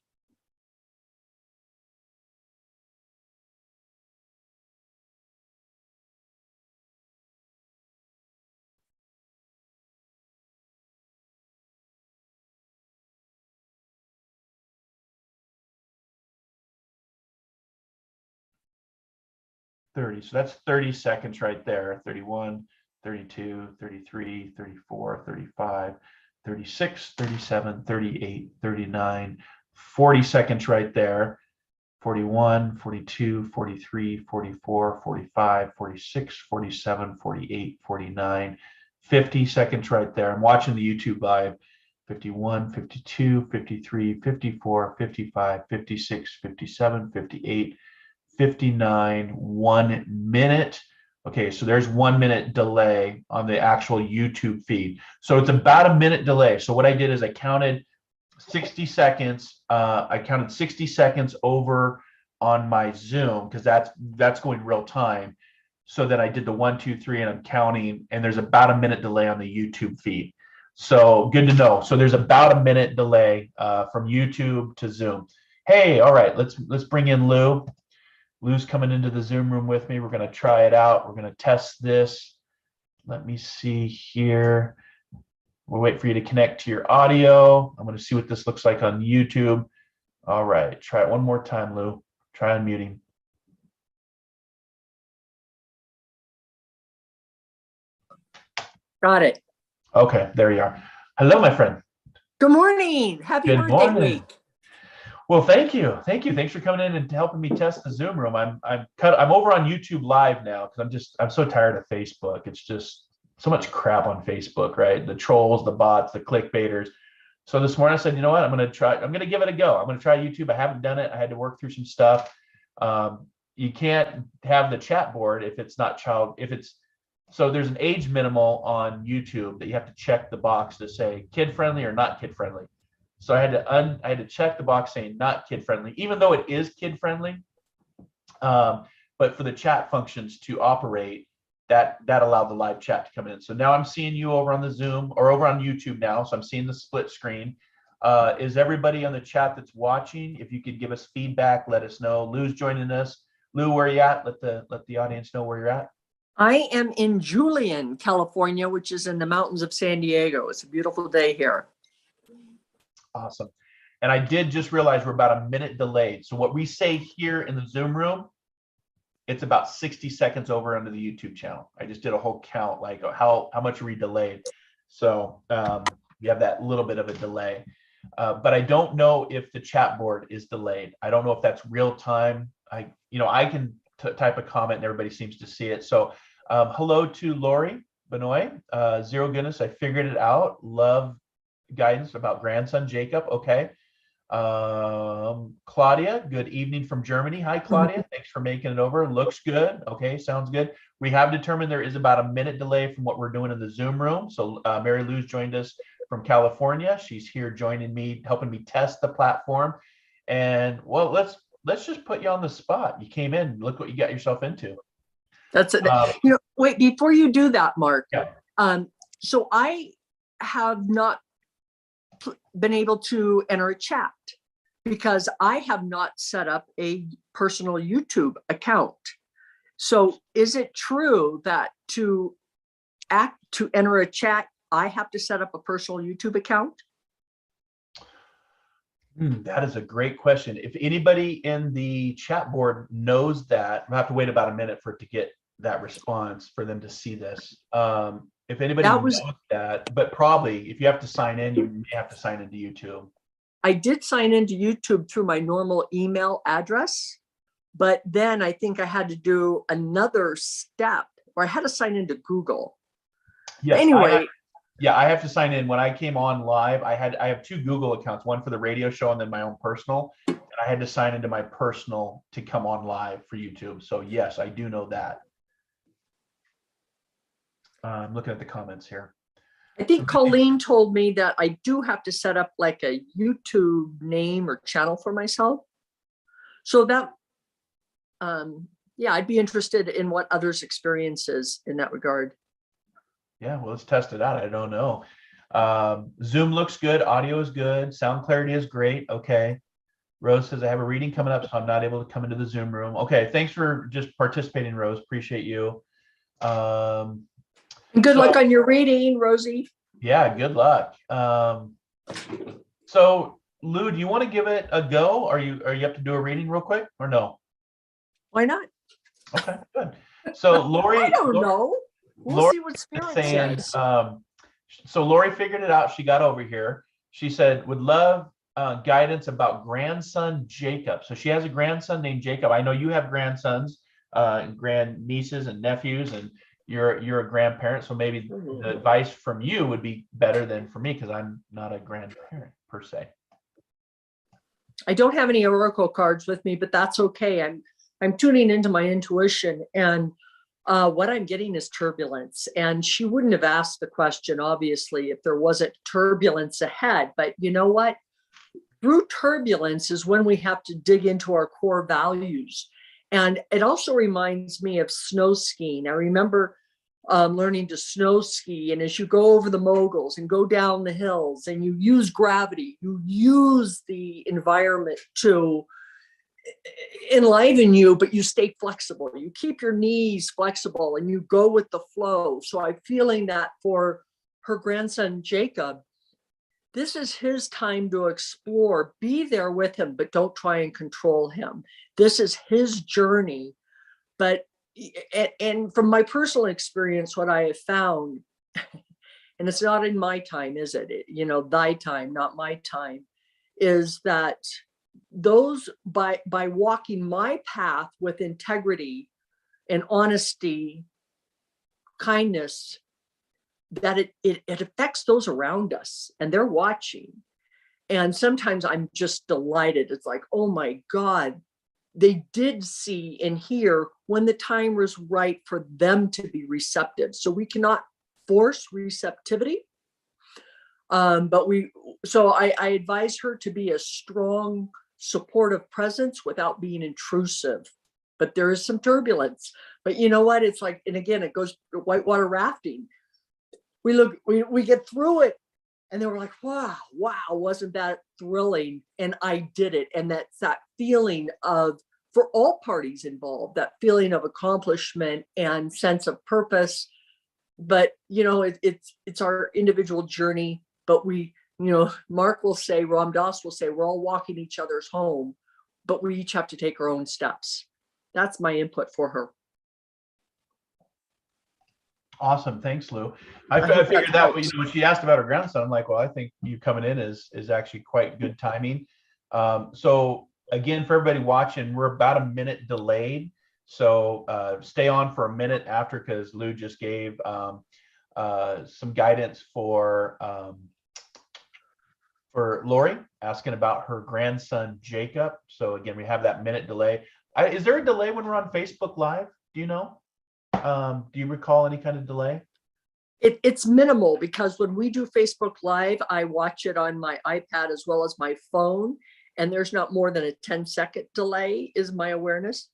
So that's 30 seconds right there. 31, 32, 33, 34, 35, 36, 37, 38, 39, 40 seconds right there. 41, 42, 43, 44, 45, 46, 47, 48, 49, 50 seconds right there. I'm watching the YouTube live. 51, 52, 53, 54, 55, 56, 57, 58, 59, 1 minute. Okay, so there's 1 minute delay on the actual YouTube feed. So it's about a minute delay. So what I did is I counted 60 seconds. I counted 60 seconds over on my Zoom because that's going real time. So then I did the 1, 2, 3, and I'm counting, and there's about a minute delay on the YouTube feed. So good to know. So there's about a minute delay from YouTube to Zoom. Hey, all right, let's bring in Lou. Lou's coming into the Zoom room with me. We're going to try it out. We're going to test this. Let me see here. We'll wait for you to connect to your audio. I'm going to see what this looks like on YouTube. All right, try it one more time, Lou. Try unmuting. Got it. Okay, there you are. Hello, my friend. Good morning. Happy Good birthday morning. week. Well, thank you. Thanks for coming in and helping me test the Zoom room. I'm over on YouTube Live now because I'm so tired of Facebook. It's just so much crap on Facebook, right? The trolls, the bots, the clickbaiters. So this morning I said, you know what? I'm going to give it a go. I'm going to try YouTube. I haven't done it. I had to work through some stuff. You can't have the chat board if it's not so there's an age minimal on YouTube that you have to check the box to say kid friendly or not kid friendly. So I had to check the box saying not kid friendly, even though it is kid friendly. But for the chat functions to operate, that allowed the live chat to come in. So now I'm seeing you over on the Zoom or over on YouTube now. So I'm seeing the split screen. Is everybody on the chat that's watching? If you could give us feedback, let us know. Lou's joining us. Lou, where are you at? Let the audience know where you're at. I am in Julian, California, which is in the mountains of San Diego. It's a beautiful day here. Awesome. And I did just realize we're about a minute delayed. So what we say here in the Zoom room, it's about 60 seconds over onto the YouTube channel. I just did a whole count, like how much are we delayed. So you have that little bit of a delay. But I don't know if the chat board is delayed. I don't know if that's real time. I can type a comment and everybody seems to see it. So hello to Lori Benoit, Zero Goodness. I figured it out. Love guidance about grandson Jacob. Okay. Claudia, good evening from Germany. Hi, Claudia. Thanks for making it over. Looks good. Okay, sounds good. We have determined there is about a minute delay from what we're doing in the Zoom room. So Mary Lou's joined us from California. She's here joining me, helping me test the platform. And well, let's just put you on the spot. You came in, look what you got yourself into. That's it. Wait, before you do that, Mark. Yeah. So I have not been able to enter a chat because I have not set up a personal YouTube account. So is it true that to enter a chat, I have to set up a personal YouTube account? That is a great question. If anybody in the chat board knows that, we'll have to wait about a minute for it to get that response for them to see this. If anybody knows that, but probably if you have to sign in, you may have to sign into YouTube. I did sign into YouTube through my normal email address, but then I think I had to do another step, or I had to sign into Google. Yes, anyway. I have to sign in. When I came on live, I have two Google accounts, one for the radio show and then my own personal. And I had to sign into my personal to come on live for YouTube. So yes, I do know that. I'm looking at the comments here. I think Colleen told me that I do have to set up like a YouTube name or channel for myself. So that, yeah, I'd be interested in what others' experiences in that regard. Yeah, well, let's test it out. I don't know. Zoom looks good. Audio is good. Sound clarity is great. Okay. Rose says, I have a reading coming up, so I'm not able to come into the Zoom room. Okay. Thanks for just participating, Rose. Appreciate you. Good luck on your reading, Rosie. Yeah, good luck. So Lou, do you want to give it a go? Are you up to do a reading real quick or no? Why not? Okay, good. So Lori, I don't know. We'll see what Spirit says. So Lori figured it out. She got over here. She said, would love guidance about grandson Jacob. So she has a grandson named Jacob. I know you have grandsons, grand nieces and nephews, and you're a grandparent. So maybe the advice from you would be better than for me because I'm not a grandparent per se. I don't have any oracle cards with me, but that's okay. I'm tuning into my intuition, and what I'm getting is turbulence. And she wouldn't have asked the question, obviously, if there wasn't turbulence ahead. But you know what? Through turbulence is when we have to dig into our core values. And it also reminds me of snow skiing. I remember learning to snow ski. And as you go over the moguls and go down the hills and you use gravity, you use the environment to enliven you, but you stay flexible. You keep your knees flexible and you go with the flow. So I'm feeling that for her grandson, Jacob, this is his time to explore. Be there with him, but don't try and control him. This is his journey. But, and from my personal experience, what I have found, and it's not in my time, is it? You know, thy time, not my time, is that those by walking my path with integrity and honesty, kindness, that it affects those around us, and they're watching. And sometimes I'm just delighted. It's like, oh my God, they did see and hear when the time was right for them to be receptive. So we cannot force receptivity. But I advise her to be a strong, supportive presence without being intrusive. But there is some turbulence. But you know what? It's like, and again, it goes to whitewater rafting. We get through it, and then we're like, wow, wasn't that thrilling? And I did it. And that's that feeling of, for all parties involved, that feeling of accomplishment and sense of purpose. But you know, it's our individual journey. But we, you know, Mark will say, Ram Dass will say, we're all walking each other's home, but we each have to take our own steps. That's my input for her. Awesome. Thanks, Lou. I figured that, you know, when she asked about her grandson, I'm like, well, I think you coming in is actually quite good timing. So again, for everybody watching, we're about a minute delayed. So stay on for a minute after, because Lou just gave some guidance for for Lori asking about her grandson, Jacob. So again, we have that minute delay. Is there a delay when we're on Facebook Live? Do you know? Do you recall any kind of delay? It's minimal, because when we do Facebook Live, I watch it on my iPad as well as my phone, and there's not more than a 10-second delay, is my awareness.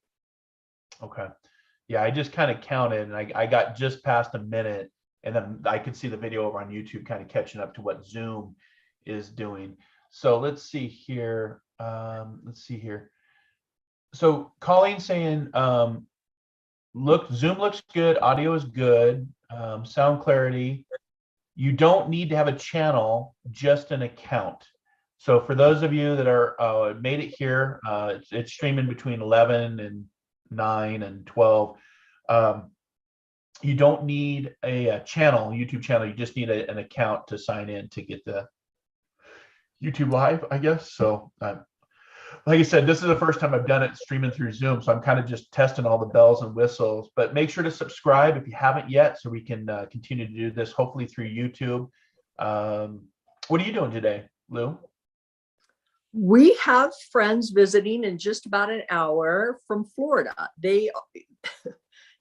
Okay. Yeah, I just kind of counted, and I got just past a minute, and then I could see the video over on YouTube kind of catching up to what Zoom is doing. So let's see here. So Colleen saying, Zoom looks good, audio is good, sound clarity. You don't need to have a channel, just an account. So for those of you that are made it here, it's streaming between 11 and 9 and 12. You don't need a channel, YouTube channel. You just need an account to sign in to get the YouTube Live, I guess. So like I said, this is the first time I've done it streaming through Zoom, so I'm kind of just testing all the bells and whistles. But make sure to subscribe if you haven't yet, so we can continue to do this, hopefully through YouTube. What are you doing today, Lou? We have friends visiting in just about an hour from Florida. They,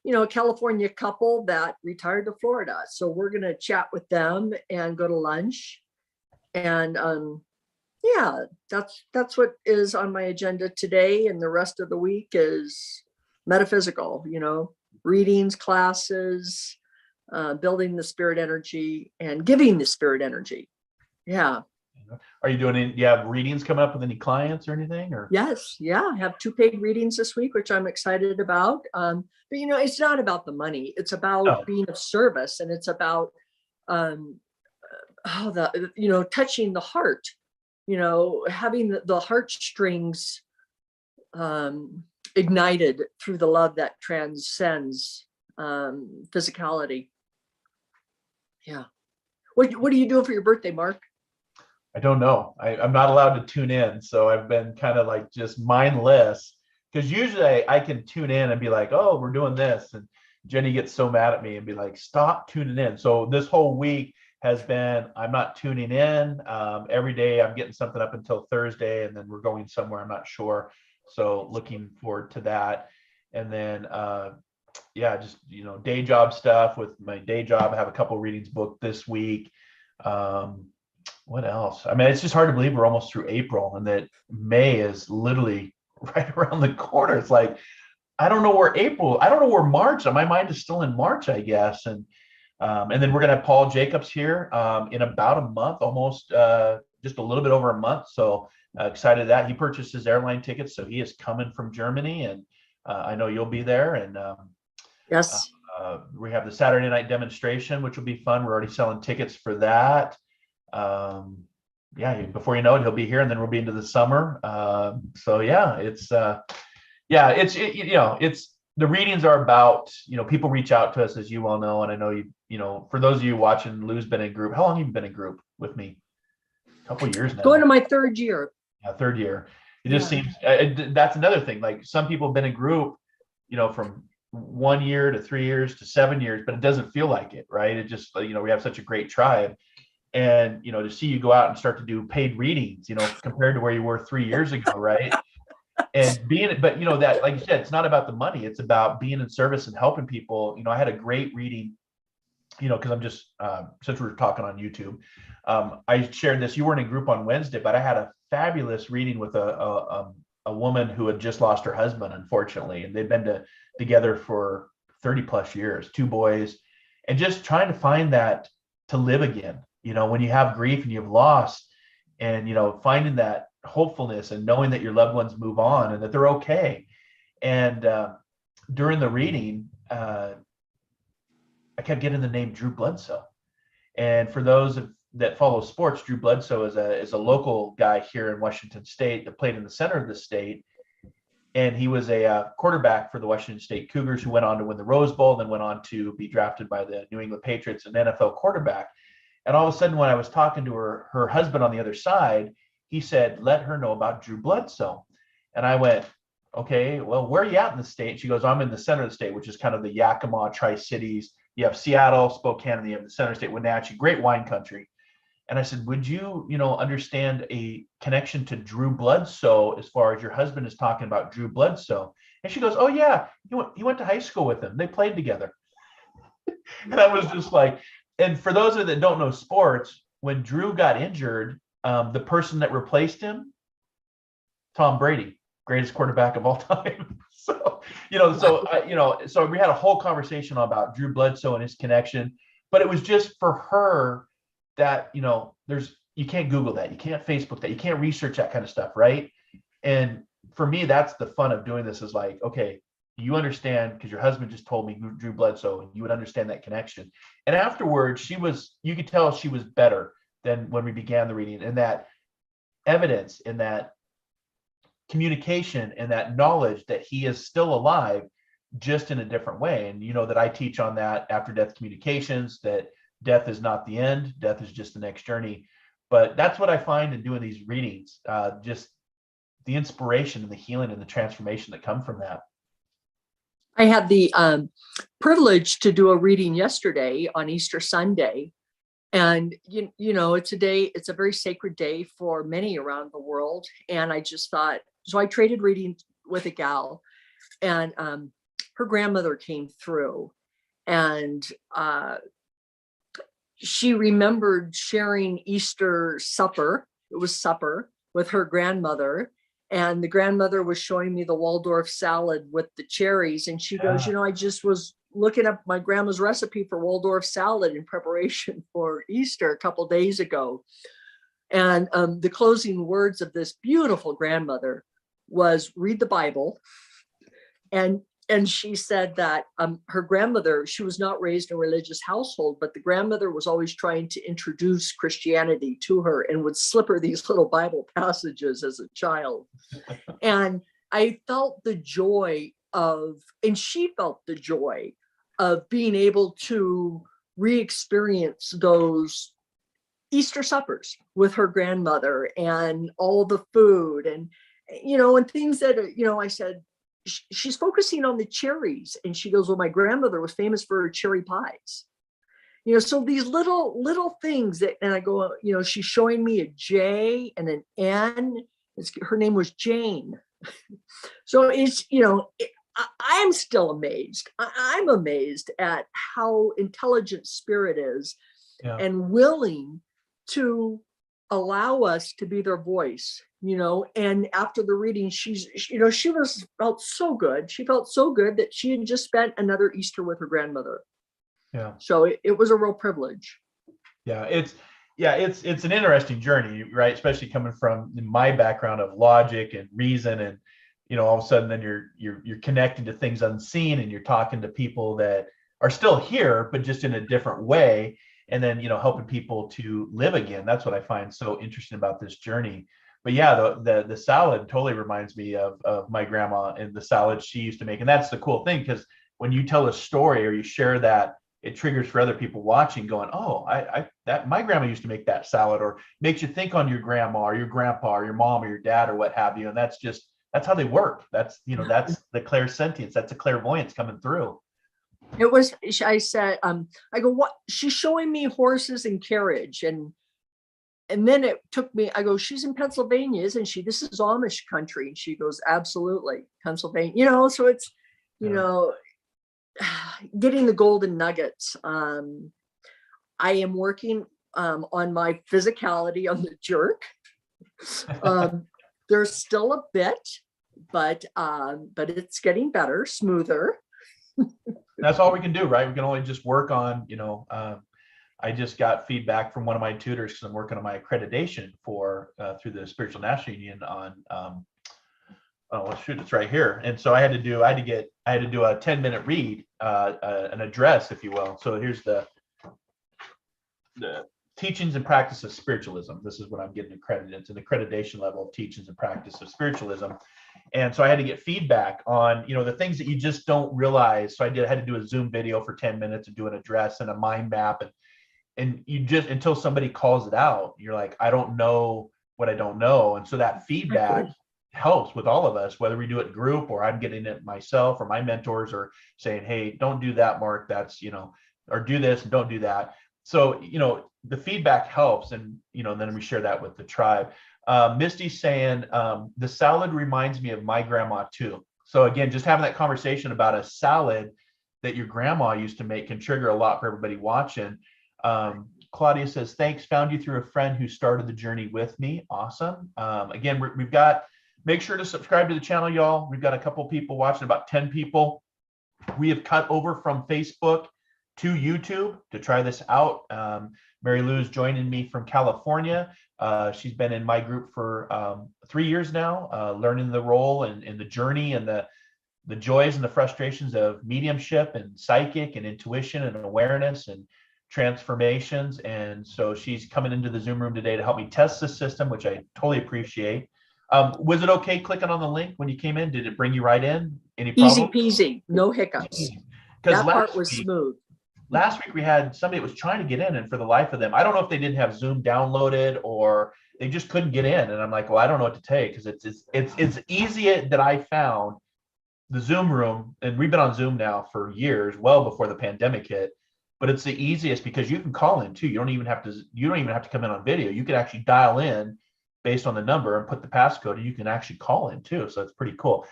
a California couple that retired to Florida. So we're going to chat with them and go to lunch. And yeah, that's what is on my agenda today. And the rest of the week is metaphysical, readings, classes, building the spirit energy and giving the spirit energy. Yeah. Are you doing you have readings coming up with any clients or anything? Or Yes. Yeah. I have 2 paid readings this week, which I'm excited about. But it's not about the money. It's about being of service, and it's about touching the heart, having the heartstrings ignited through the love that transcends physicality. Yeah. What are you doing for your birthday, Mark? I don't know. I'm not allowed to tune in, so I've been kind of like just mindless, because usually I can tune in and be like, oh, we're doing this, and Jenny gets so mad at me and be like, stop tuning in. So this whole week has been, I'm not tuning in. Every day I'm getting something up until Thursday, and then we're going somewhere, I'm not sure. So looking forward to that. And then just day job stuff with my day job. I have a couple of readings booked this week. What else? I mean, it's just hard to believe we're almost through April and that May is literally right around the corner. It's like, I don't know where March, my mind is still in March, I guess. And then we're going to have Paul Jacobs here in about a month, almost just a little bit over a month. So excited that he purchased his airline tickets. So he is coming from Germany, and I know you'll be there. And yes, we have the Saturday night demonstration, which will be fun. We're already selling tickets for that. Before you know it, he'll be here, and then we'll be into the summer. It's the readings are about, people reach out to us, as you all know, and I know for those of you watching, Lou's been in group. How long have you been in group with me? A couple of years now. Going to my 3rd year. Yeah, 3rd year. It just seems that's another thing. Like, some people have been in group, from 1 year to 3 years to 7 years, but it doesn't feel like it, right? It just, we have such a great tribe. And, to see you go out and start to do paid readings, compared to where you were 3 years ago, right? And that, like you said, it's not about the money. It's about being in service and helping people. I had a great reading, because I'm just, since we're talking on YouTube, I shared this. You weren't in group on Wednesday, but I had a fabulous reading with a woman who had just lost her husband, unfortunately. And they've been together for 30 plus years, 2 boys, and just trying to find that to live again. When you have grief and you have loss, and, finding that hopefulness and knowing that your loved ones move on and that they're okay. And during the reading, I kept getting the name Drew Bledsoe. And for those that follow sports, Drew Bledsoe is a local guy here in Washington State that played in the center of the state. And he was a quarterback for the Washington State Cougars, who went on to win the Rose Bowl, and then went on to be drafted by the New England Patriots, an NFL quarterback. And all of a sudden, when I was talking to her husband on the other side, he said, let her know about Drew Bledsoe. And I went, okay, well, where are you at in the state? She goes, I'm in the center of the state, which is kind of the Yakima, Tri-Cities. You have Seattle, Spokane, and you have the center of the state, Wenatchee, great wine country. And I said, would you, understand a connection to Drew Bledsoe as far as your husband is talking about Drew Bledsoe? And she goes, oh yeah, he went to high school with him. They played together. And I was just like, and for those of you that don't know sports, when Drew got injured, the person that replaced him, Tom Brady, greatest quarterback of all time. So we had a whole conversation about Drew Bledsoe and his connection, but it was just for her that, you can't Google that, you can't Facebook that, you can't research that kind of stuff, right? And for me, that's the fun of doing this, is like, okay, you understand because your husband just told me Drew Bledsoe, and you would understand that connection. And afterwards, you could tell she was better than when we began the reading, and that evidence and that communication and that knowledge that he is still alive, just in a different way. And that I teach on that after death communications, that death is not the end, death is just the next journey. But that's what I find in doing these readings, just the inspiration and the healing and the transformation that come from that. I had the privilege to do a reading yesterday on Easter Sunday. And, it's a very sacred day for many around the world. And I just thought, so I traded readings with a gal, and her grandmother came through, and she remembered sharing Easter supper. It was supper with her grandmother. And the grandmother was showing me the Waldorf salad with the cherries. And she goes, I just was looking up my grandma's recipe for Waldorf salad in preparation for Easter a couple days ago. And the closing words of this beautiful grandmother was, read the Bible. And she said that her grandmother, she was not raised in a religious household, but the grandmother was always trying to introduce Christianity to her and would slip her these little Bible passages as a child. And I felt the joy and she felt the joy of being able to re-experience those Easter suppers with her grandmother, and all the food and things that, I said, she's focusing on the cherries, and she goes, well, my grandmother was famous for her cherry pies. So these little things that, and I go, she's showing me a J and an N. Her name was Jane. So it's, I'm still amazed. I'm amazed at how intelligent spirit is, and willing to allow us to be their voice, and after the reading, she felt so good. She felt so good that she had just spent another Easter with her grandmother. Yeah. So it was a real privilege. Yeah. It's an interesting journey, right? Especially coming from my background of logic and reason, and, all of a sudden then you're connecting to things unseen, and you're talking to people that are still here, but just in a different way. And then, helping people to live again. That's what I find so interesting about this journey. But yeah, the salad totally reminds me of my grandma and the salad she used to make. And that's the cool thing, because when you tell a story or you share that, it triggers for other people watching, going, oh, that my grandma used to make that salad, or makes you think on your grandma or your grandpa or your mom or your dad or what have you. And that's how they work. That's, that's the clairsentience, that's the clairvoyance coming through. It was, I said, I go, what? She's showing me horses and carriage. And then it took me, I go, she's in Pennsylvania, isn't she? This is Amish country. And she goes, absolutely, Pennsylvania. So it's, getting the golden nuggets. I am working on my physicality on the jerk. There's still a bit, but it's getting better, smoother. That's all we can do, right? We can only just work on, I just got feedback from one of my tutors, because I'm working on my accreditation for through the Spiritual National Union on it's right here. And so I had to do a 10-minute read, an address, if you will. So here's the teachings and practice of spiritualism. This is what I'm getting accredited. It's an accreditation level of teachings and practice of spiritualism. And so I had to get feedback on, the things that you just don't realize. So I had to do a Zoom video for 10 minutes and do an address and a mind map. And you just, until somebody calls it out, you're like, I don't know what I don't know. And so that feedback helps with all of us, whether we do it in group or I'm getting it myself, or my mentors are saying, hey, don't do that, Mark. That's, or do this and don't do that. So, the feedback helps, and, then we share that with the tribe. Misty's saying, the salad reminds me of my grandma too. So again, just having that conversation about a salad that your grandma used to make can trigger a lot for everybody watching. Claudia says, thanks, found you through a friend who started the journey with me. Awesome. Again, we've got, make sure to subscribe to the channel, y'all. We've got a couple people watching, about 10 people. We have cut over from Facebook to YouTube to try this out. Mary Lou's joining me from California. She's been in my group for 3 years now, learning the role and the journey and the joys and the frustrations of mediumship and psychic and intuition and awareness and transformations. And so she's coming into the Zoom room today to help me test the system, which I totally appreciate. Was it okay clicking on the link when you came in? Did it bring you right in? Any problem? Easy peasy, no hiccups. That part was smooth. Last week we had somebody that was trying to get in, and for the life of them, I don't know if they didn't have Zoom downloaded or they just couldn't get in. And I'm like, well, I don't know what to tell you, because it's easy that I found the Zoom room, and we've been on Zoom now for years, well before the pandemic hit. But it's the easiest because you can call in too. You don't even have to come in on video. You can actually dial in based on the number and put the passcode, and you can actually call in too. So it's pretty cool.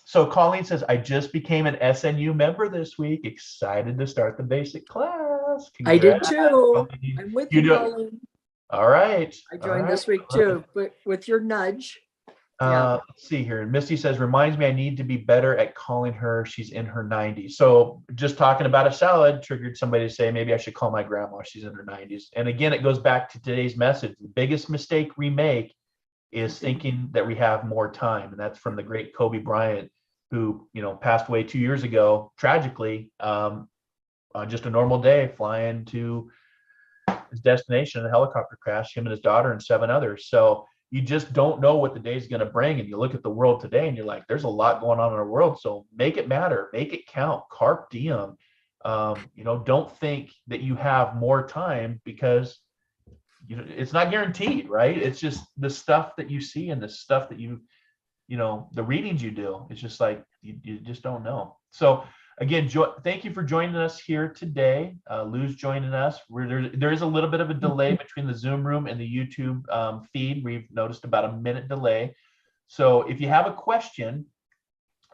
So Colleen says, I just became an SNU member this week. Excited to start the basic class. I did too. I'm with you, Colleen. All right. I joined this week too, but with your nudge. Let's see here. And Misty says, reminds me I need to be better at calling her. She's in her 90s. So just talking about a salad triggered somebody to say, maybe I should call my grandma. She's in her 90s. And again, it goes back to today's message. The biggest mistake we make is thinking that we have more time. And that's from the great Kobe Bryant, who, passed away 2 years ago, tragically, on just a normal day, flying to his destination in a helicopter crash, him and his daughter and 7 others. So you just don't know what the day is going to bring. And you look at the world today and you're like, there's a lot going on in our world. So make it matter, make it count, carpe diem. Don't think that you have more time, because it's not guaranteed, right? It's just the stuff that you see and the stuff that the readings you do. It's just like, you just don't know. So again, thank you for joining us here today. Lou's joining us. There is a little bit of a delay between the Zoom room and the YouTube feed. We've noticed about a minute delay. So if you have a question,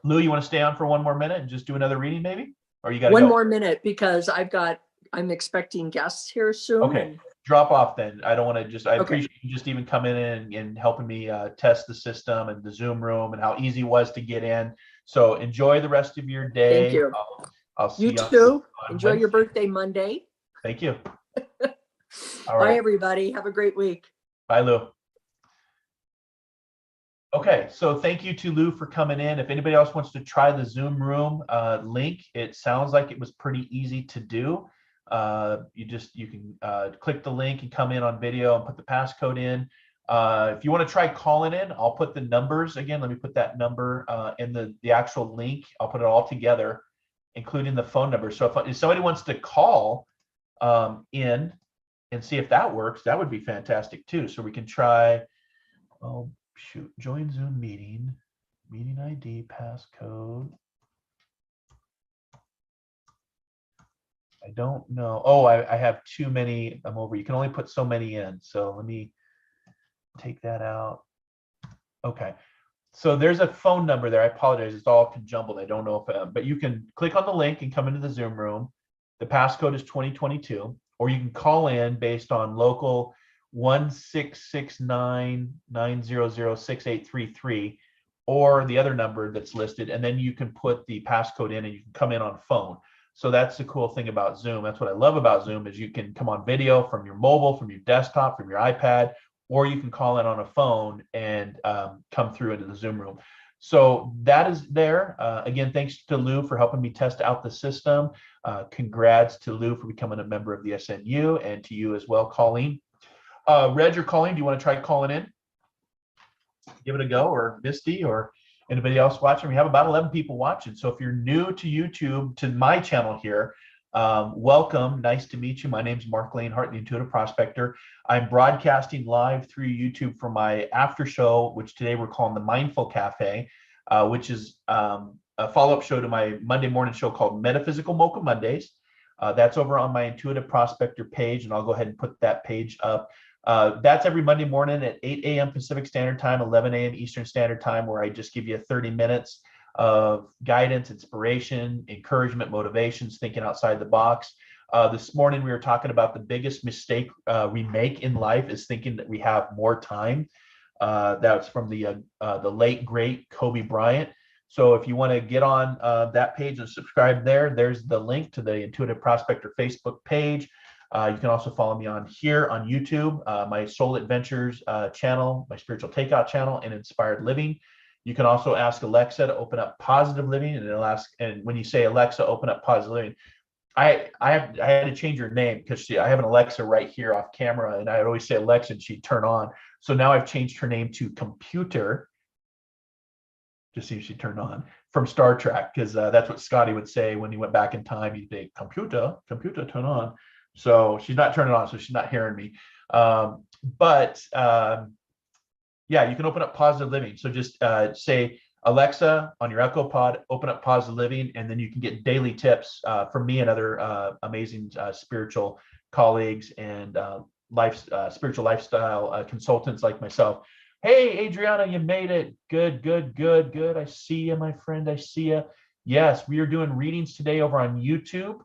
Lou, you want to stay on for 1 more minute and just do another reading maybe? Or you got to go? 1 more minute, because I'm expecting guests here soon. Okay. Drop off then. I don't want to I appreciate you just even coming in and helping me test the system and the Zoom room and how easy it was to get in. So enjoy the rest of your day. Thank you. I'll see you too. Enjoy your birthday Monday. Thank you. All right. Bye, everybody. Have a great week. Bye, Lou. Okay, so thank you to Lou for coming in. If anybody else wants to try the Zoom room link, it sounds like it was pretty easy to do. You can click the link and come in on video and put the passcode in. If you want to try calling in, I'll put the numbers again. Let me put that number in the actual link. I'll put it all together, including the phone number. So if somebody wants to call in and see if that works, that would be fantastic too. So we can try, join Zoom meeting ID, passcode. I don't know. Oh, I have too many. I'm over. You can only put so many in. So let me take that out. Okay. So there's a phone number there. I apologize. It's all conjumbled. I don't know if, but you can click on the link and come into the Zoom room. The passcode is 2022, or you can call in based on local 1-669-900-6833, or the other number that's listed. And then you can put the passcode in and you can come in on phone. So that's the cool thing about Zoom. That's what I love about Zoom, is you can come on video from your mobile, from your desktop, from your iPad, or you can call in on a phone and come through into the Zoom room. So that is there. Again, thanks to Lou for helping me test out the system. Congrats to Lou for becoming a member of the SNU, and to you as well, Colleen. Reg or Colleen, do you want to try calling in? Give it a go, or Misty, or anybody else watching? We have about 11 people watching. So if you're new to YouTube, to my channel here, welcome. Nice to meet you. My name's Marc Lainhart, the Intuitive Prospector. I'm broadcasting live through YouTube for my after show, which today we're calling the Mindful Cafe, which is a follow-up show to my Monday morning show called Metaphysical Mocha Mondays. That's over on my Intuitive Prospector page, and I'll go ahead and put that page up. That's every Monday morning at 8 a.m. Pacific Standard Time, 11 a.m. Eastern Standard Time, where I just give you 30 minutes of guidance, inspiration, encouragement, motivations, thinking outside the box. This morning, we were talking about the biggest mistake we make in life is thinking that we have more time. That's from the late, great Kobe Bryant. So if you want to get on that page and subscribe there, there's the link to the Intuitive Prospector Facebook page. You can also follow me on here on YouTube, my Soul Adventures channel, my Spiritual Takeout channel, and Inspired Living. You can also ask Alexa to open up Positive Living, and it'll ask. And when you say Alexa, open up Positive Living, I had to change her name because I have an Alexa right here off camera, and I'd always say Alexa, and she'd turn on. So now I've changed her name to Computer, to see if she turned on, from Star Trek, because that's what Scotty would say when he went back in time. He'd say, "Computer, computer, turn on." So she's not turning on, so she's not hearing me. Yeah, you can open up Positive Living. So just say, Alexa, on your Echo Pod, open up Positive Living, and then you can get daily tips from me and other amazing spiritual colleagues and spiritual lifestyle consultants like myself. Hey, Adriana, you made it. Good, good, good, good. I see you, my friend. I see you. Yes, we are doing readings today over on YouTube.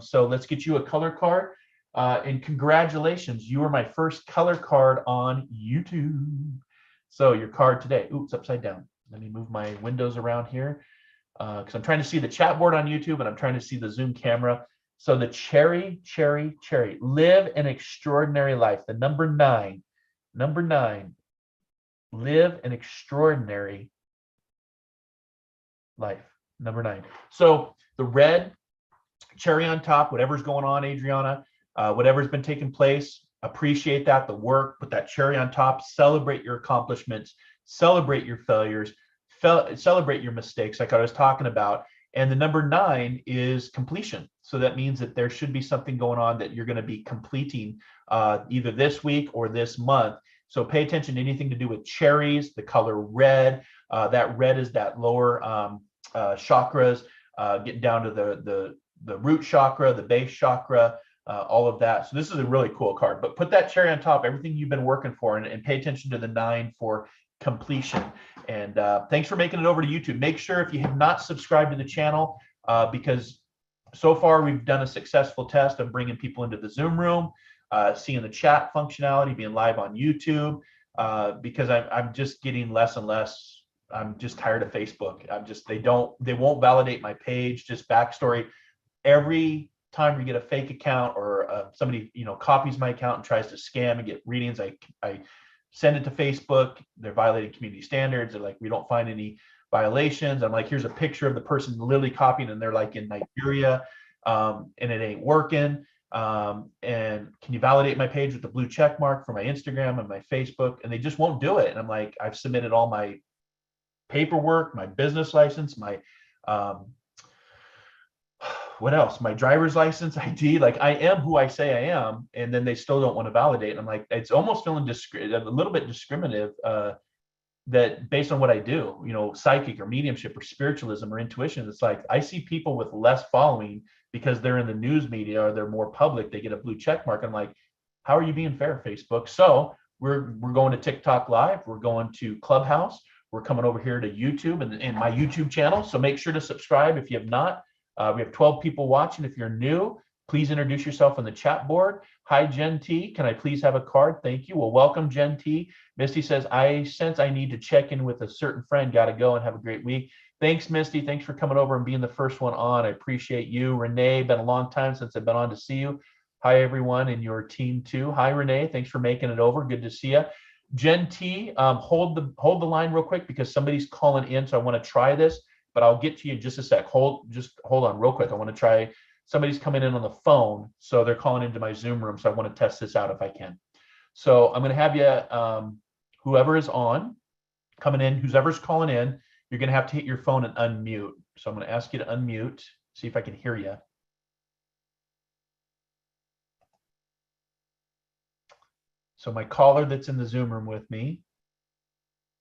So let's get you a color card. And congratulations, you were my first color card on YouTube. So your card today, oops, upside down. Let me move my windows around here because I'm trying to see the chat board on YouTube and I'm trying to see the Zoom camera. So the cherry, live an extraordinary life. The number nine, live an extraordinary life. Number 9. So the red, cherry on top, whatever's going on, Adriana, whatever's been taking place, appreciate that, the work, put that cherry on top, celebrate your accomplishments, celebrate your failures, celebrate your mistakes like I was talking about. And the number 9 is completion. So that means that there should be something going on that you're going to be completing either this week or this month. So pay attention to anything to do with cherries, the color red. That red is that lower chakras, getting down to the root chakra, the base chakra, all of that. So this is a really cool card, but put that cherry on top, everything you've been working for, and pay attention to the 9 for completion. And thanks for making it over to YouTube. Make sure if you have not subscribed to the channel, because so far we've done a successful test of bringing people into the Zoom room, seeing the chat functionality, being live on YouTube, because I'm just getting less and less. I'm just tired of Facebook. They won't validate my page. Just backstory. Every time we get a fake account or somebody copies my account and tries to scam and get readings, I send it to Facebook. They're violating community standards. They're like, we don't find any violations. I'm like, here's a picture of the person literally copying, and they're like in Nigeria, and it ain't working. And can you validate my page with the blue check mark for my Instagram and my Facebook? And they just won't do it. And I'm like, I've submitted all my paperwork, my business license, my what else? My driver's license, ID. Like, I am who I say I am, and then they still don't want to validate. And I'm like, it's almost feeling a little bit discriminative that based on what I do, psychic or mediumship or spiritualism or intuition. It's like I see people with less following because they're in the news media or they're more public. They get a blue check mark. I'm like, how are you being fair, Facebook? So we're going to TikTok Live. We're going to Clubhouse. We're coming over here to YouTube and my YouTube channel. So make sure to subscribe if you have not. We have 12 people watching. If you're new, please introduce yourself on the chat board. Hi, Jen T. Can I please have a card? Thank you. Well, welcome, Jen T. Misty says, I sense I need to check in with a certain friend. Got to go and have a great week. Thanks, Misty. Thanks for coming over and being the first one on. I appreciate you. Renee, been a long time since I've been on to see you. Hi, everyone, and your team too. Hi, Renee. Thanks for making it over. Good to see you. Jen T, hold the line real quick because somebody's calling in, so I want to try this, but I'll get to you in just a sec. Hold on real quick. I want to try. Somebody's coming in on the phone, so they're calling into my Zoom room, so I want to test this out if I can. So I'm going to have you, whoever is on, coming in, whoever's calling in, you're going to have to hit your phone and unmute. So I'm going to ask you to unmute, see if I can hear you. So my caller that's in the Zoom room with me,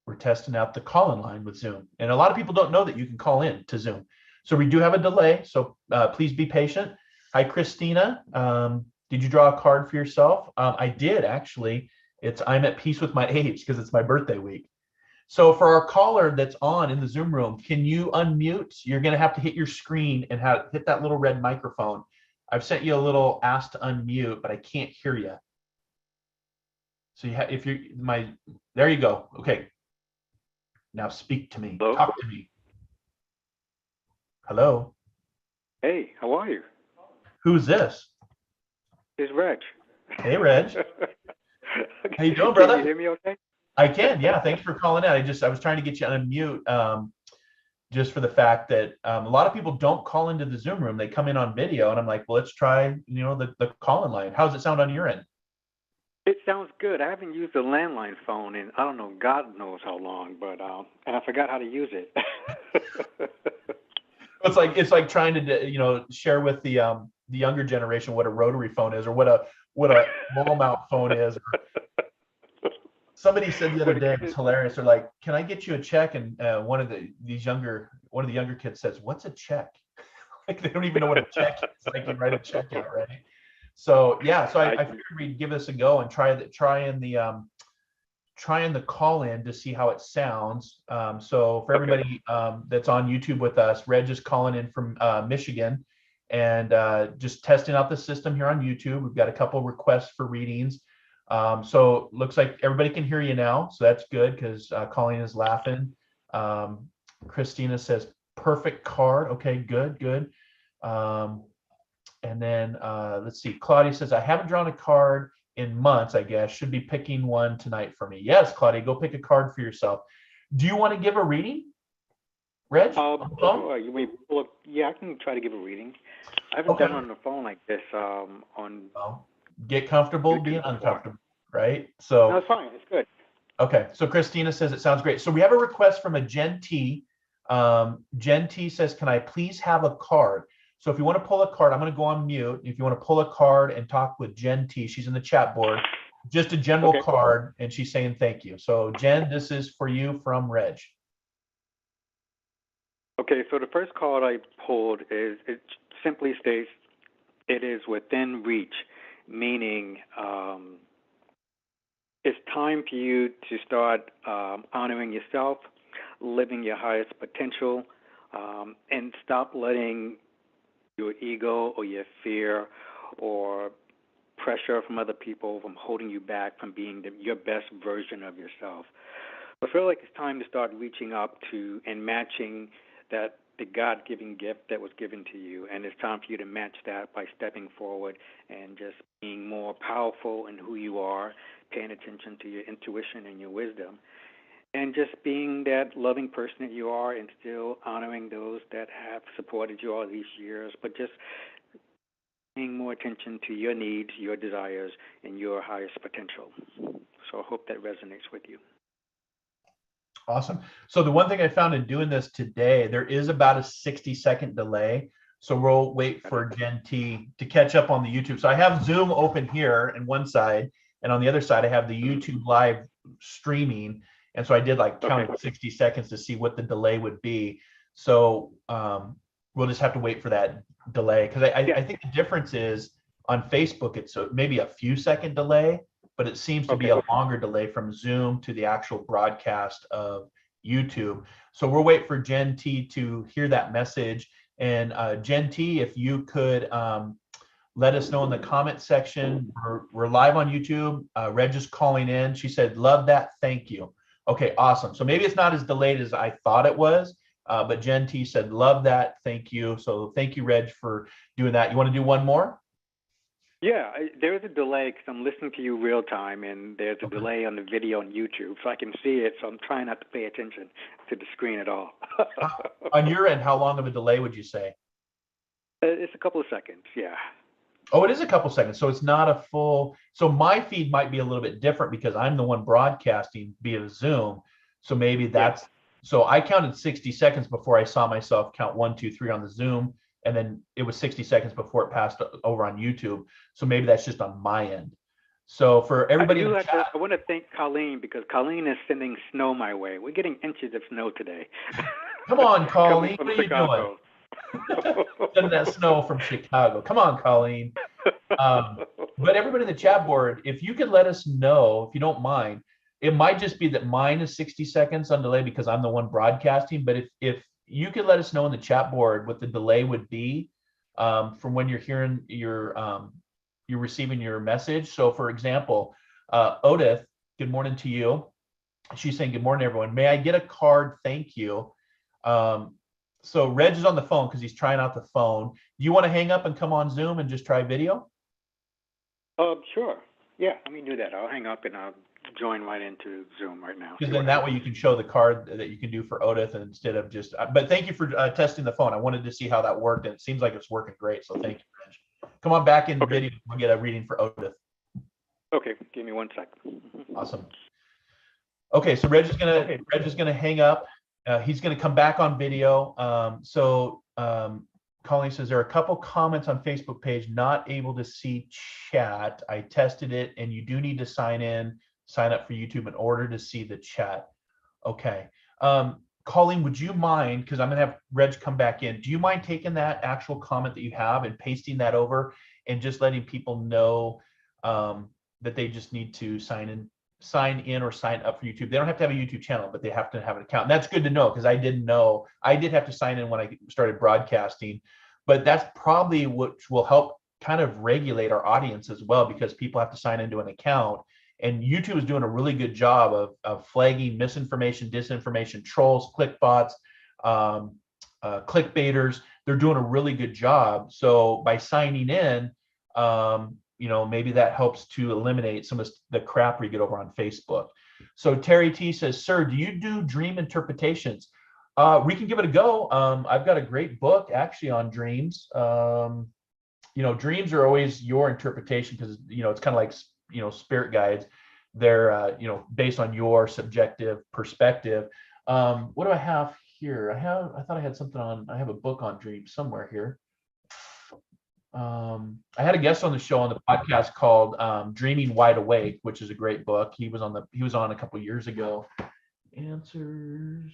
we're testing out the call-in line with Zoom. And a lot of people don't know that you can call in to Zoom. So we do have a delay, so please be patient. Hi, Christina. Did you draw a card for yourself? I did, actually. It's I'm at peace with my age because it's my birthday week. So for our caller that's on in the Zoom room, can you unmute? You're going to have to hit your screen and hit that little red microphone. I've sent you a little ask to unmute, but I can't hear you. So if you're there you go. Okay. Now speak to me. Hello? Talk to me. Hello. Hey, how are you? Who's this? It's Reg. Hey, Reg. How you doing, brother? Can you hear me okay? I can, yeah. Thanks for calling in. I was trying to get you on mute, just for the fact that a lot of people don't call into the Zoom room. They come in on video, and I'm like, well, let's try, the call-in line. How does it sound on your end? It sounds good. I haven't used a landline phone in, I don't know, God knows how long, but and I forgot how to use it. It's like trying to share with the younger generation what a rotary phone is, or what a wall mount phone is. Somebody said the other day, it was hilarious. They're like, "Can I get you a check?" And one of the younger kids says, "What's a check?" Like they don't even know what a check is. Like you write a check out, right? So yeah, so I figured we'd give this a go and try in the call in to see how it sounds. So for everybody that's on YouTube with us, Reg is calling in from Michigan, and just testing out the system here on YouTube. We've got a couple requests for readings. So looks like everybody can hear you now, so that's good because Colleen is laughing. Christina says perfect card. Okay, good. And then let's see, Claudia says I haven't drawn a card in months. I guess should be picking one tonight for me. Yes, Claudia, go pick a card for yourself. Do you want to give a reading, Reg? Sure. Yeah, I can try to give a reading. I haven't done it on the phone like this. Get comfortable being uncomfortable, right? So no, it's fine. It's good. Okay, so Christina says it sounds great. So we have a request from a Jen T. Jen T says, "Can I please have a card?" So if you want to pull a card, I'm going to go on mute. If you want to pull a card and talk with Jen T, she's in the chat board. Just a general card, and she's saying thank you. So Jen, this is for you from Reg. Okay, so the first card I pulled it simply states, "It is within reach," meaning it's time for you to start honoring yourself, living your highest potential, and stop letting your ego or your fear or pressure from other people from holding you back from being your best version of yourself. I feel like it's time to start reaching up to and matching the God-given gift that was given to you, and it's time for you to match that by stepping forward and just being more powerful in who you are, paying attention to your intuition and your wisdom, and just being that loving person that you are and still honoring those that have supported you all these years, but just paying more attention to your needs, your desires, and your highest potential. So I hope that resonates with you. Awesome. So the one thing I found in doing this today, there is about a 60-second delay. So we'll wait for Jen T to catch up on the YouTube. So I have Zoom open here on one side, and on the other side, I have the YouTube live streaming. And so I did count 60 seconds to see what the delay would be. So we'll just have to wait for that delay, because I think the difference is on Facebook, it's maybe a few second delay, but it seems to be a longer delay from Zoom to the actual broadcast of YouTube. So we'll wait for Jen T to hear that message. And Jen T, if you could let us know in the comment section. We're live on YouTube. Reg is calling in. She said, "Love that. Thank you." Okay, awesome. So maybe it's not as delayed as I thought it was, but Jen T said, "Love that. Thank you." So thank you, Reg, for doing that. You want to do one more? Yeah, there's a delay because I'm listening to you real time, and there's a delay on the video on YouTube, so I can see it. So I'm trying not to pay attention to the screen at all. On your end, how long of a delay would you say? It's a couple of seconds, yeah. Oh, it is a couple seconds. So it's not a full. So my feed might be a little bit different because I'm the one broadcasting via Zoom. So maybe that's. Yeah. So I counted 60 seconds before I saw myself count 1, 2, 3 on the Zoom. And then it was 60 seconds before it passed over on YouTube. So maybe that's just on my end. So for everybody in the chat, I want to thank Colleen, because Colleen is sending snow my way. We're getting inches of snow today. Come on, Colleen. What are you doing? Send that snow from Chicago. Come on, Colleen. But everybody in the chat board, if you could let us know, if you don't mind, it might just be that mine is 60 seconds on delay because I'm the one broadcasting. But if you could let us know in the chat board what the delay would be from when you're hearing you're receiving your message. So for example, Odith, good morning to you. She's saying, good morning, everyone. May I get a card? Thank you. So Reg is on the phone because he's trying out the phone. Do you want to hang up and come on Zoom and just try video? Sure. Yeah, let me do that. I'll hang up and I'll join right into Zoom right now. Because then that way you can show the card that you can do for Odith instead of just, but thank you for testing the phone. I wanted to see how that worked and it seems like it's working great. So thank you, Reg. Come on back in video. We'll get a reading for Odith. Okay, give me 1 sec. Awesome. Okay, so Reg is gonna hang up. He's gonna come back on video. Colleen says there are a couple comments on Facebook page, not able to see chat. I tested it and you do need to sign up for YouTube in order to see the chat. Okay. Colleen, would you mind, because I'm gonna have Reg come back in, do you mind taking that actual comment that you have and pasting that over and just letting people know that they just need to sign in or sign up for YouTube? They don't have to have a YouTube channel, but they have to have an account. And that's good to know because I didn't know. I did have to sign in when I started broadcasting, but that's probably what will help kind of regulate our audience as well, because people have to sign into an account. And YouTube is doing a really good job of flagging misinformation, disinformation, trolls, clickbots, clickbaiters. They're doing a really good job. So by signing in, maybe that helps to eliminate some of the crap we get over on Facebook. So Terry T says, sir, do you do dream interpretations? We can give it a go. I've got a great book actually on dreams. Dreams are always your interpretation because, it's kind of like, spirit guides. They're, based on your subjective perspective. What do I have here? I thought I had something I have a book on dreams somewhere here. I had a guest on the show on the podcast called Dreaming Wide Awake, which is a great book. He was on a couple years ago. Answers.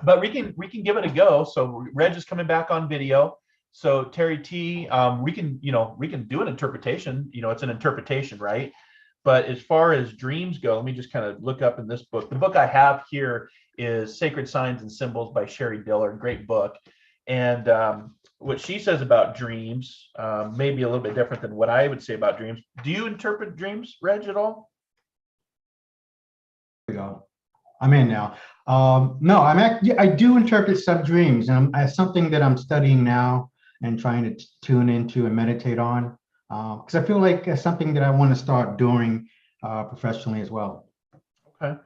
But we can give it a go. So Reg is coming back on video. So Terry T, we can do an interpretation. It's an interpretation, right? But as far as dreams go, let me just kind of look up in this book. The book I have here is Sacred Signs and Symbols by Sherry Diller. Great book. And what she says about dreams may be a little bit different than what I would say about dreams. Do you interpret dreams, Reg, at all? There we go. I'm in now. No, I do interpret some dreams, and it's something that I'm studying now and trying to tune into and meditate on, because I feel like it's something that I want to start doing professionally as well. Okay.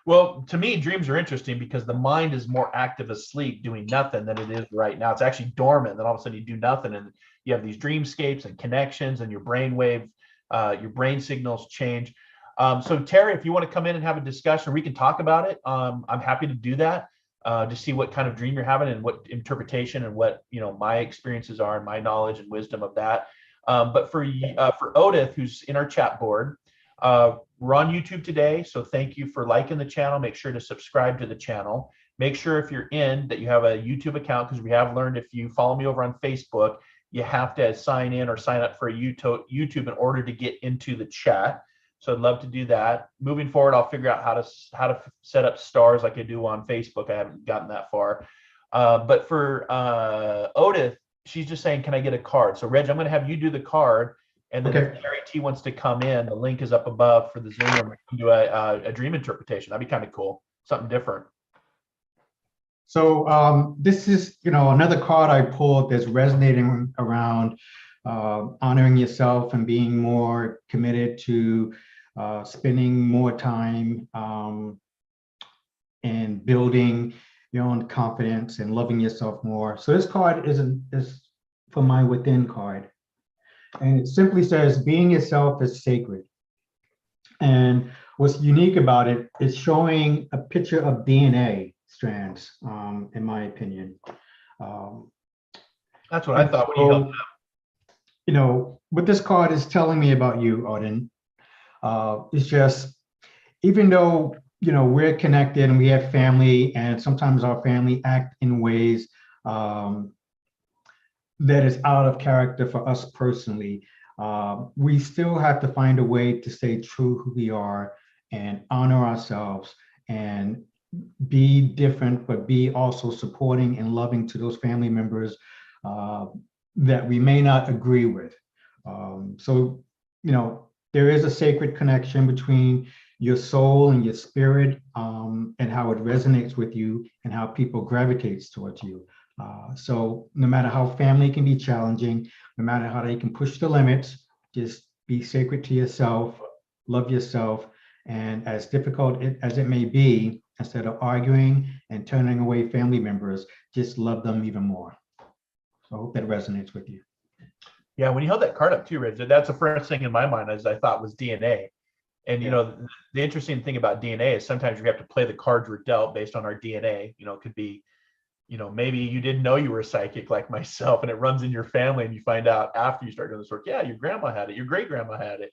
Well, to me, dreams are interesting because the mind is more active asleep doing nothing than it is right now. It's actually dormant. Then all of a sudden you do nothing and you have these dreamscapes and connections and your brain signals change. So Terry, if you want to come in and have a discussion, we can talk about it. I'm happy to do that to see what kind of dream you're having and what interpretation and what, my experiences are and my knowledge and wisdom of that. But for Odith, who's in our chat board, we're on YouTube today, so thank you for liking the channel. Make sure to subscribe to the channel. Make sure if you're in that you have a YouTube account, because we have learned if you follow me over on Facebook, you have to sign in or sign up for a YouTube in order to get into the chat. So I'd love to do that. Moving forward, I'll figure out how to set up stars like I do on Facebook. I haven't gotten that far. But for Odith, she's just saying, can I get a card? So Reg, I'm going to have you do the card. And then if Terry T wants to come in, the link is up above for the Zoom room. We can do a dream interpretation. That'd be kind of cool. Something different. So this is, another card I pulled that's resonating around honoring yourself and being more committed to spending more time and building your own confidence and loving yourself more. So this card is for my within card. And it simply says, being yourself is sacred. And what's unique about it is showing a picture of DNA strands, in my opinion. That's what I thought when you held it up. What this card is telling me about you, Odin, it's just, even though, we're connected and we have family, and sometimes our family act in ways that is out of character for us personally. We still have to find a way to stay true who we are and honor ourselves and be different, but be also supporting and loving to those family members that we may not agree with. So, you know, there is a sacred connection between your soul and your spirit, and how it resonates with you and how people gravitates towards you. So no matter how family can be challenging, no matter how they can push the limits, just be sacred to yourself, love yourself, and as difficult as it may be, instead of arguing and turning away family members, just love them even more. So I hope that resonates with you. Yeah, when you held that card up too, Rich, that's the first thing in my mind as I thought was DNA. And you know, the interesting thing about DNA is sometimes we have to play the cards we're dealt based on our DNA. You know, it could be, you know, maybe you didn't know you were a psychic like myself, and it runs in your family, and you find out after you start doing this work, yeah, your grandma had it, your great grandma had it.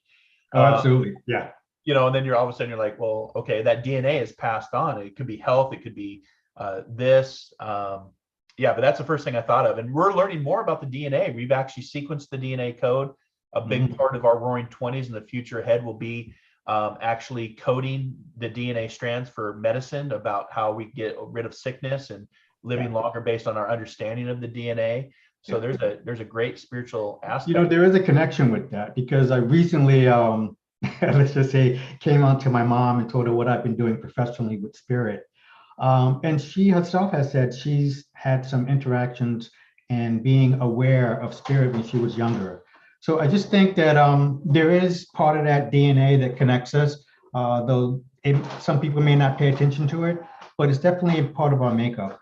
Oh, absolutely. Yeah. You know, and then you're all of a sudden you're like, well, okay, that DNA is passed on. It could be health, it could be this. Yeah, but that's the first thing I thought of. And we're learning more about the DNA. We've actually sequenced the DNA code. A big part of our Roaring 20s in the future ahead will be actually coding the DNA strands for medicine, about how we get rid of sickness and living longer based on our understanding of the DNA. So there's a great spiritual aspect. You know, there is a connection with that, because I recently, let's just say, came on to my mom and told her what I've been doing professionally with spirit. And she herself has said she's had some interactions and being aware of spirit when she was younger. So I just think that there is part of that DNA that connects us, though some people may not pay attention to it, but it's definitely a part of our makeup.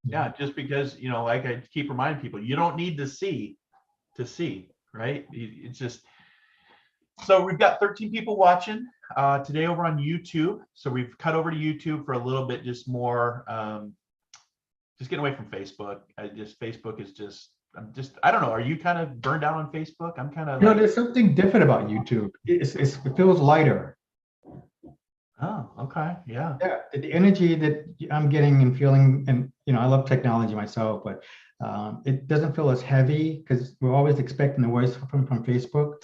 Yeah, just because, you know, like I keep reminding people, you don't need to see, right? It's just, so we've got 13 people watching today over on YouTube. So we've cut over to YouTube for a little bit, just more, just getting away from Facebook. Facebook is just, I don't know. Are you kind of burned out on Facebook? I'm kind of. You know, there's something different about YouTube. It feels lighter. Oh, okay. Yeah. Yeah, the energy that I'm getting and feeling, and you know, I love technology myself, but it doesn't feel as heavy because we're always expecting the worst from Facebook.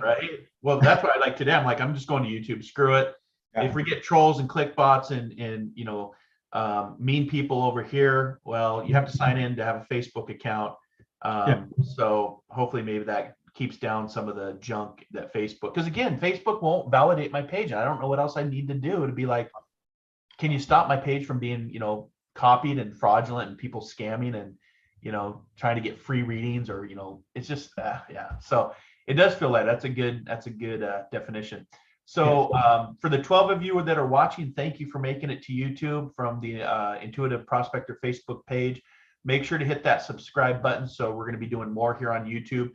Right. Well, that's why I like today. I'm like, I'm just going to YouTube. Screw it. Yeah. If we get trolls and click bots and you know, mean people over here, well, you have to sign in to have a Facebook account. So hopefully maybe that keeps down some of the junk that Facebook, because again, Facebook won't validate my page. And I don't know what else I need to do to be like, can you stop my page from being, you know, copied and fraudulent and people scamming and, you know, trying to get free readings, or, you know, it's just, yeah. So it does feel like that's a good definition. So for the 12 of you that are watching, thank you for making it to YouTube from the Intuitive Prospector Facebook page. Make sure to hit that subscribe button. So we're going to be doing more here on YouTube.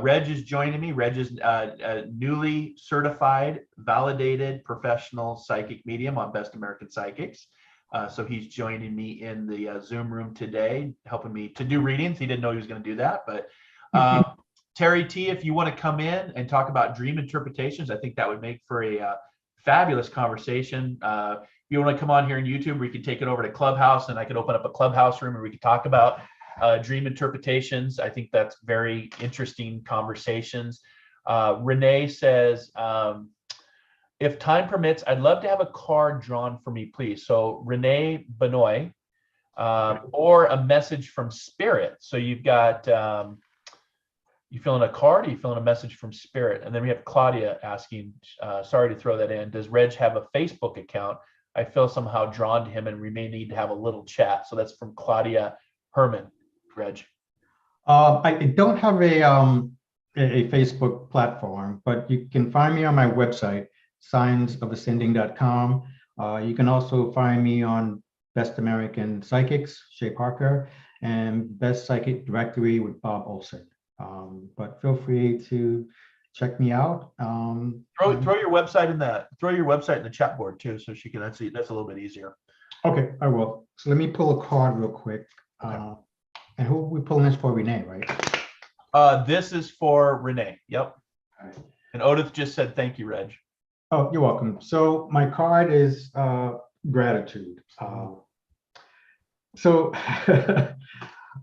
Reg is joining me. Reg is a newly certified, validated professional psychic medium on Best American Psychics. So he's joining me in the Zoom room today, helping me to do readings. He didn't know he was going to do that, but Terry T, if you want to come in and talk about dream interpretations, I think that would make for a fabulous conversation. If you want to come on here on YouTube, we could take it over to Clubhouse, and I could open up a Clubhouse room and we could talk about dream interpretations. I think that's very interesting conversations. Renee says, if time permits, I'd love to have a card drawn for me, please. So Renee Benoit, or a message from spirit. So you've got, you filling a card, or you filling a message from spirit? And then we have Claudia asking, sorry to throw that in, does Reg have a Facebook account? I feel somehow drawn to him and we may need to have a little chat. So that's from Claudia Herman. Reg. I don't have a Facebook platform, but you can find me on my website, signsofascending.com. You can also find me on Best American Psychics, Shay Parker, and Best Psychic Directory with Bob Olson. But feel free to check me out. Throw your website in the chat board too, so she can. That's a little bit easier. Okay, I will. So let me pull a card real quick. Okay. And who are we pulling this for? Renee, right? This is for Renee. Yep. All right. And Odith just said thank you, Reg. Oh, you're welcome. So my card is gratitude. So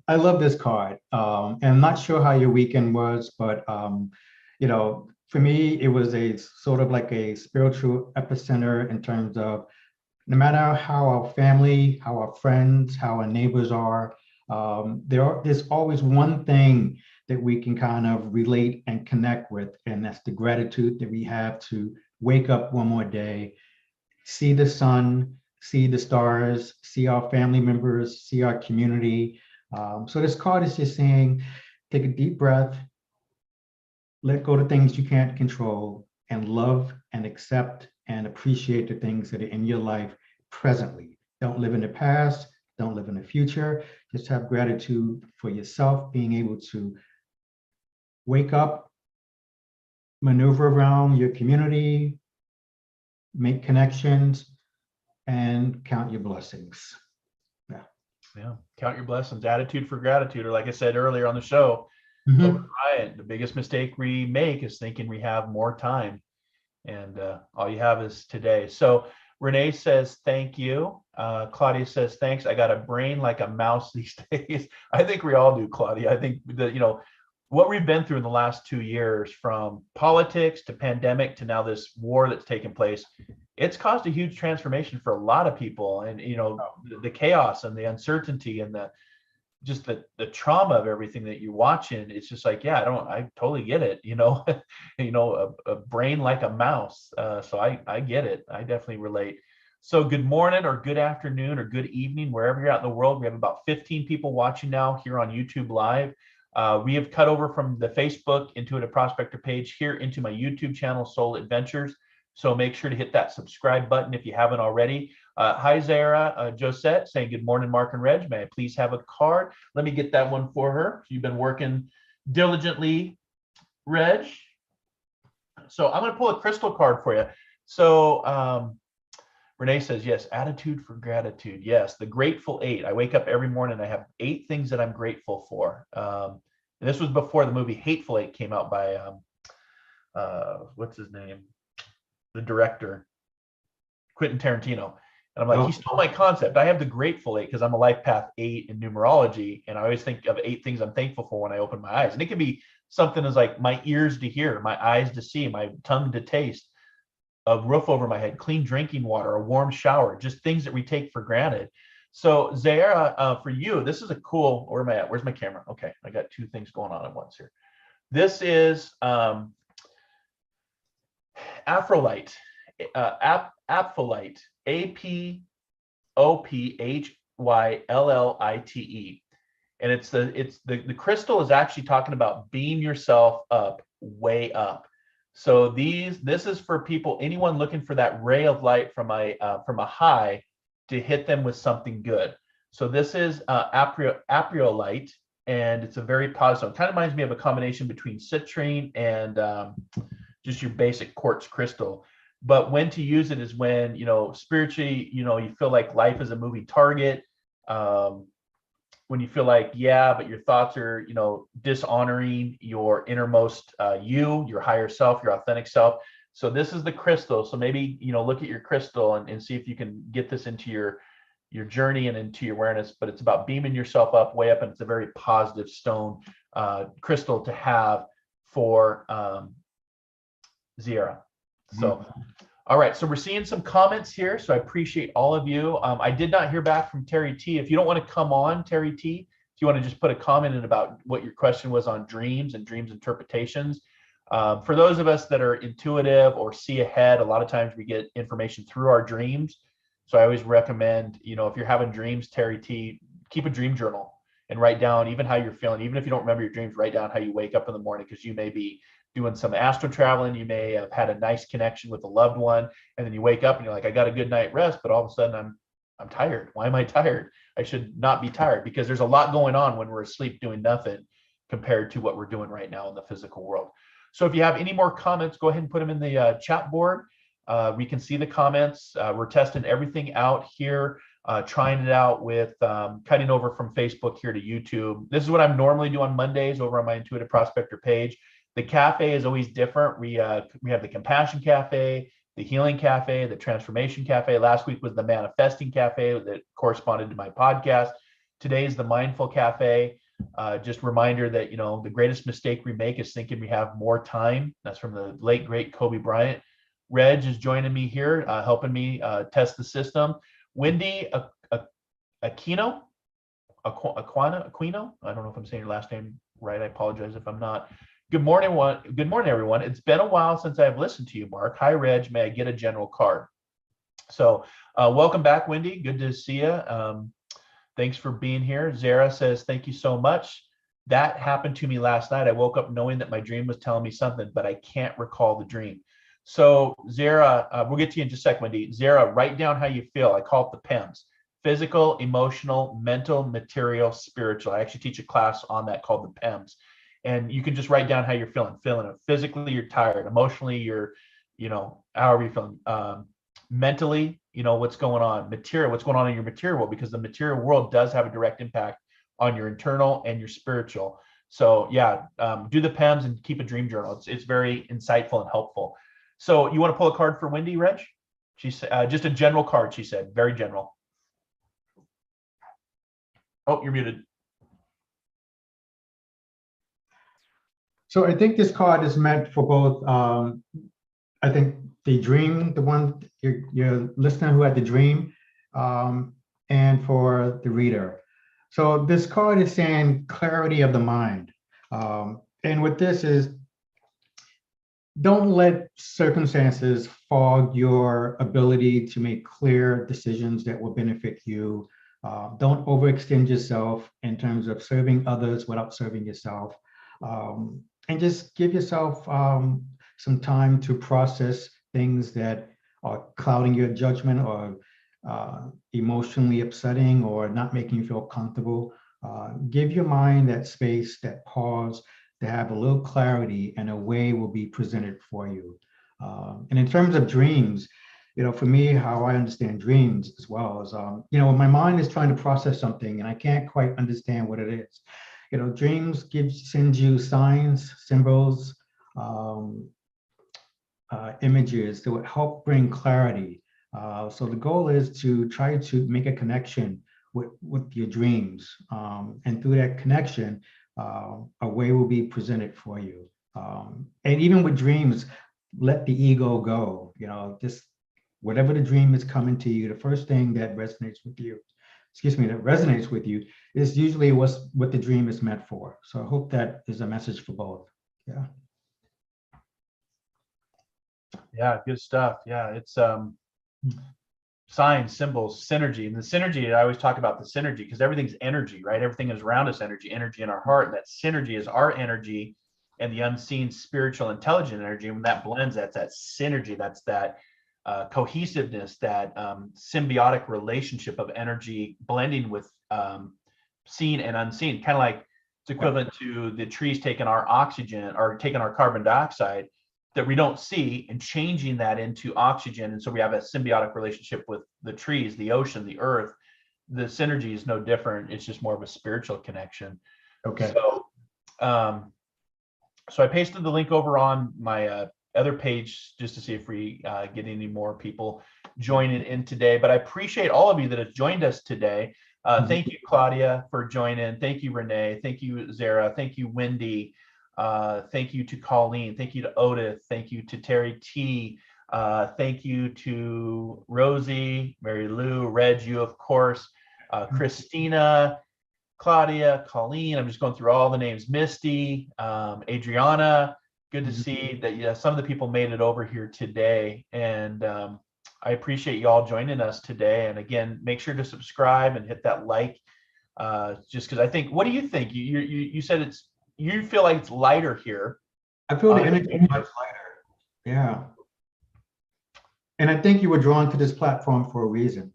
I love this card. And I'm not sure how your weekend was, but for me, it was a sort of like a spiritual epicenter in terms of no matter how our family, how our friends, how our neighbors are, there's always one thing that we can kind of relate and connect with, and that's the gratitude that we have to wake up one more day, see the sun, see the stars, see our family members, see our community. So this card is just saying, take a deep breath, let go of things you can't control, and love and accept and appreciate the things that are in your life presently. Don't live in the past, don't live in the future. Just have gratitude for yourself, being able to wake up, maneuver around your community, make connections, and count your blessings. Yeah, count your blessings. Attitude for gratitude, or like I said earlier on the show, Mhm. Ryan, the biggest mistake we make is thinking we have more time, and all you have is today. So Renee says thank you. Claudia says thanks. I got a brain like a mouse these days. I think we all do, Claudia. I think that what we've been through in the last 2 years, from politics to pandemic to now this war that's taken place, it's caused a huge transformation for a lot of people. And the chaos and the uncertainty and the trauma of everything that you're watching, it's just like, I totally get it. A brain like a mouse. So I get it. I definitely relate. So good morning or good afternoon or good evening, wherever you're at in the world. We have about 15 people watching now here on YouTube Live. We have cut over from the Facebook Intuitive Prospector page here into my YouTube channel, Soul Adventures. So make sure to hit that subscribe button if you haven't already. Hi, Zara Josette saying, good morning, Mark and Reg. May I please have a card? Let me get that one for her. You've been working diligently, Reg. So I'm going to pull a crystal card for you. So Renee says, yes, attitude for gratitude. Yes, the Grateful 8. I wake up every morning. I have 8 things that I'm grateful for. And this was before the movie Hateful Eight came out by, what's his name? The director, Quentin Tarantino. And I'm like, he stole my concept. I have the Grateful 8 because I'm a life path 8 in numerology. And I always think of 8 things I'm thankful for when I open my eyes. And it can be something as like my ears to hear, my eyes to see, my tongue to taste, a roof over my head, clean drinking water, a warm shower, just things that we take for granted. So Zara, for you, this is a cool, where am I at? Where's my camera? Okay, I got 2 things going on at once here. This is Aphrolite, Apfolite, APOPHYLLITE. And it's the crystal is actually talking about beam yourself up, way up. So this is for people, anyone looking for that ray of light from a high to hit them with something good. So this is Aphrolite, and it's a very positive. It kind of reminds me of a combination between citrine and just your basic quartz crystal. But when to use it is when, spiritually, you feel like life is a moving target. When you feel like, but your thoughts are, dishonoring your innermost your higher self, your authentic self. So this is the crystal. So maybe, look at your crystal and see if you can get this into your journey and into your awareness. But it's about beaming yourself up, way up, and it's a very positive stone crystal to have for Zira. So, all right. So we're seeing some comments here. So I appreciate all of you. I did not hear back from Terry T. If you don't want to come on, Terry T, if you want to just put a comment in about what your question was on dreams and dreams interpretations. For those of us that are intuitive or see ahead, a lot of times we get information through our dreams. So I always recommend, if you're having dreams, Terry T, keep a dream journal and write down even how you're feeling. Even if you don't remember your dreams, write down how you wake up in the morning, because you may be doing some astral traveling. You may have had a nice connection with a loved one, and then you wake up and you're like, I got a good night rest, but all of a sudden I'm tired. Why am I tired? I should not be tired, because there's a lot going on when we're asleep doing nothing compared to what we're doing right now in the physical world. So if you have any more comments, go ahead and put them in the chat board. We can see the comments. We're testing everything out here, trying it out with cutting over from Facebook here to YouTube. This is what I'm normally do on Mondays over on my Intuitive Prospector page. The cafe is always different. We have the Compassion Cafe, the Healing Cafe, the Transformation Cafe. Last week was the Manifesting Cafe that corresponded to my podcast. Today is the Mindful Cafe. Just reminder that, you know, the greatest mistake we make is thinking we have more time. That's from the late, great Kobe Bryant. Reg is joining me here, helping me test the system. Wendy Aquino, I don't know if I'm saying your last name right. I apologize if I'm not. Good morning, everyone. It's been a while since I've listened to you, Mark. Hi, Reg. May I get a general card? So welcome back, Wendy. Good to see you. Thanks for being here. Zara says, thank you so much. That happened to me last night. I woke up knowing that my dream was telling me something, but I can't recall the dream. So Zara, we'll get to you in just a second, Wendy. Zara, write down how you feel. I call it the PEMS. Physical, emotional, mental, material, spiritual. I actually teach a class on that called the PEMS. And you can just write down how you're feeling. Feeling it. Physically, you're tired. Emotionally, you're, you know, however you're feeling. Mentally, you know, what's going on. Material, what's going on in your material world, because the material world does have a direct impact on your internal and your spiritual. So yeah, do the PEMS and keep a dream journal. It's very insightful and helpful. So you want to pull a card for Wendy, Reg? She said, just a general card, she said, very general. Oh, you're muted. So I think this card is meant for both, I think the dream, the one, your listener who had the dream, and for the reader. So this card is saying clarity of the mind. And what this is, don't let circumstances fog your ability to make clear decisions that will benefit you. Don't overextend yourself in terms of serving others without serving yourself. And just give yourself some time to process things that are clouding your judgment or emotionally upsetting or not making you feel comfortable. Give your mind that space, that pause, to have a little clarity, and a way will be presented for you. And in terms of dreams, you know, for me, how I understand dreams as well is, you know, when my mind is trying to process something and I can't quite understand what it is, you know, dreams send you signs, symbols, images that would help bring clarity. So the goal is to try to make a connection with your dreams. And through that connection, a way will be presented for you. And even with dreams, let the ego go, you know, just whatever the dream is coming to you, the first thing that resonates with you, is usually what the dream is meant for. So I hope that is a message for both. Yeah. Yeah, good stuff. Yeah, it's signs, symbols, synergy. And the synergy, I always talk about the synergy because everything's energy, right? Everything is around us, energy in our heart. And that synergy is our energy and the unseen spiritual intelligent energy. And when that blends, that's that synergy, that's that cohesiveness, that symbiotic relationship of energy blending with seen and unseen, kind of like it's equivalent to the trees taking our oxygen or taking our carbon dioxide that we don't see and changing that into oxygen. And so we have a symbiotic relationship with the trees, the ocean, the earth. The synergy is no different. It's just more of a spiritual connection. Okay. So I pasted the link over on my other page just to see if we get any more people joining in today. But I appreciate all of you that have joined us today. Thank you, Claudia, for joining. Thank you, Renee. Thank you, Zara. Thank you, Wendy. Thank you to Colleen. Thank you to Otis. Thank you to Terry T. Thank you to Rosie, Mary Lou, Reg, you, of course, Christina, Claudia, Colleen. I'm just going through all the names. Misty, Adriana. Good to see that some of the people made it over here today. And I appreciate you all joining us today. And again, make sure to subscribe and hit that like, just because I think, what do you think? You said you feel like it's lighter here. I feel the energy much lighter. Yeah. And I think you were drawn to this platform for a reason.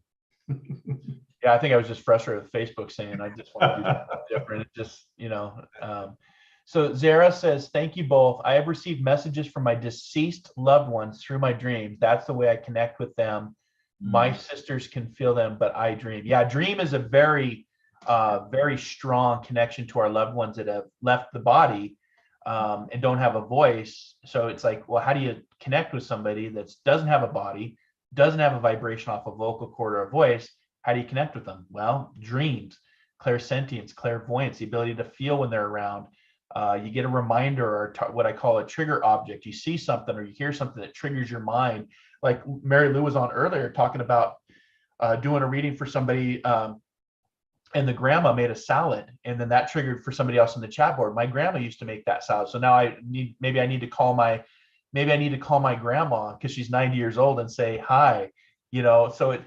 Yeah, I think I was just frustrated with Facebook saying I just want to do something different. It just, you know. So Zara says, thank you both. I have received messages from my deceased loved ones through my dreams. That's the way I connect with them. My sisters can feel them, but I dream. Yeah, dream is a very, very strong connection to our loved ones that have left the body and don't have a voice. So it's like, well, how do you connect with somebody that doesn't have a body, doesn't have a vibration off a vocal cord or a voice, how do you connect with them? Well, dreams, clairsentience, clairvoyance, the ability to feel when they're around. You get a reminder or what I call a trigger object. You see something or you hear something that triggers your mind. Like Mary Lou was on earlier talking about doing a reading for somebody, and the grandma made a salad, and then that triggered for somebody else in the chat board. My grandma used to make that salad, so now maybe I need to call my grandma because she's 90 years old and say hi, So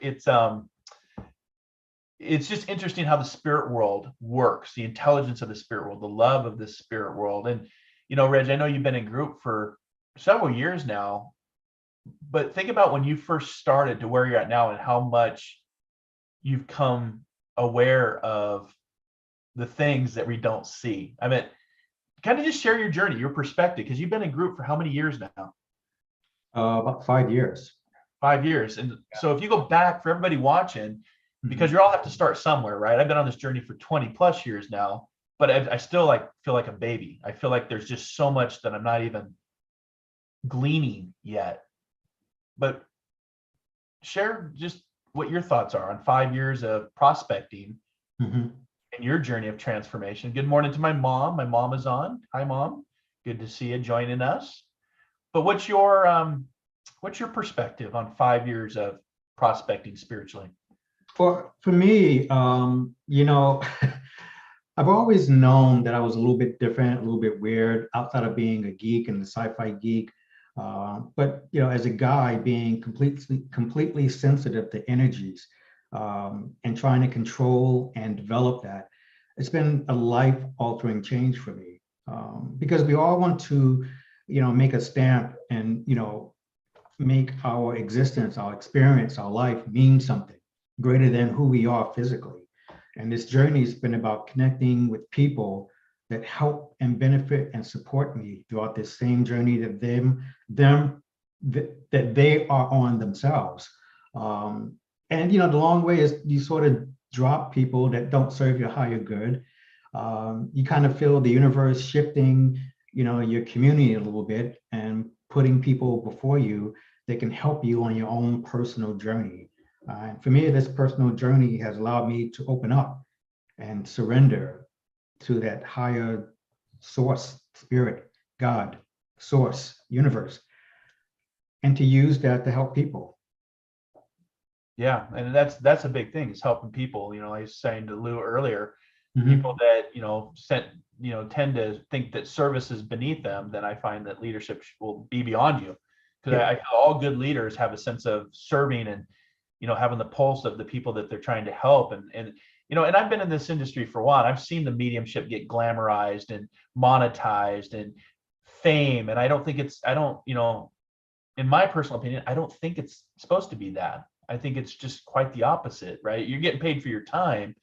it's just interesting how the spirit world works, the intelligence of the spirit world, the love of the spirit world. And Reg, I know you've been in group for several years now, but think about when you first started to where you're at now and how much you've come aware of the things that we don't see. I mean, kind of just share your journey, your perspective, because you've been in group for how many years now? About 5 years. 5 years. And so if you go back, for everybody watching, because you all have to start somewhere, right? I've been on this journey for 20 plus years now, but I still feel like a baby. I feel like there's just so much that I'm not even gleaning yet. But share just what your thoughts are on 5 years of prospecting and your journey of transformation. Good morning to my mom. My mom is on. Hi, Mom. Good to see you joining us. But what's your perspective on 5 years of prospecting spiritually? For me, I've always known that I was a little bit different, a little bit weird, outside of being a geek and a sci-fi geek. But as a guy, being completely sensitive to energies and trying to control and develop that, it's been a life-altering change for me, because we all want to, make a stamp and make our existence, our experience, our life mean something greater than who we are physically. And this journey has been about connecting with people that help and benefit and support me throughout this same journey that that they are on themselves. And the long way is you sort of drop people that don't serve your higher good. You kind of feel the universe shifting, your community a little bit and putting people before you that can help you on your own personal journey. And for me, this personal journey has allowed me to open up and surrender to that higher source, spirit, God, source, universe, and to use that to help people. Yeah, and that's a big thing, is helping people. I was saying to Lou earlier, people that tend to think that service is beneath them, then I find that leadership will be beyond you. Because I feel all good leaders have a sense of serving and having the pulse of the people that they're trying to help. And I've been in this industry for a while. I've seen the mediumship get glamorized and monetized and fame. And I don't think in my personal opinion, I don't think it's supposed to be that. I think it's just quite the opposite, right? You're getting paid for your time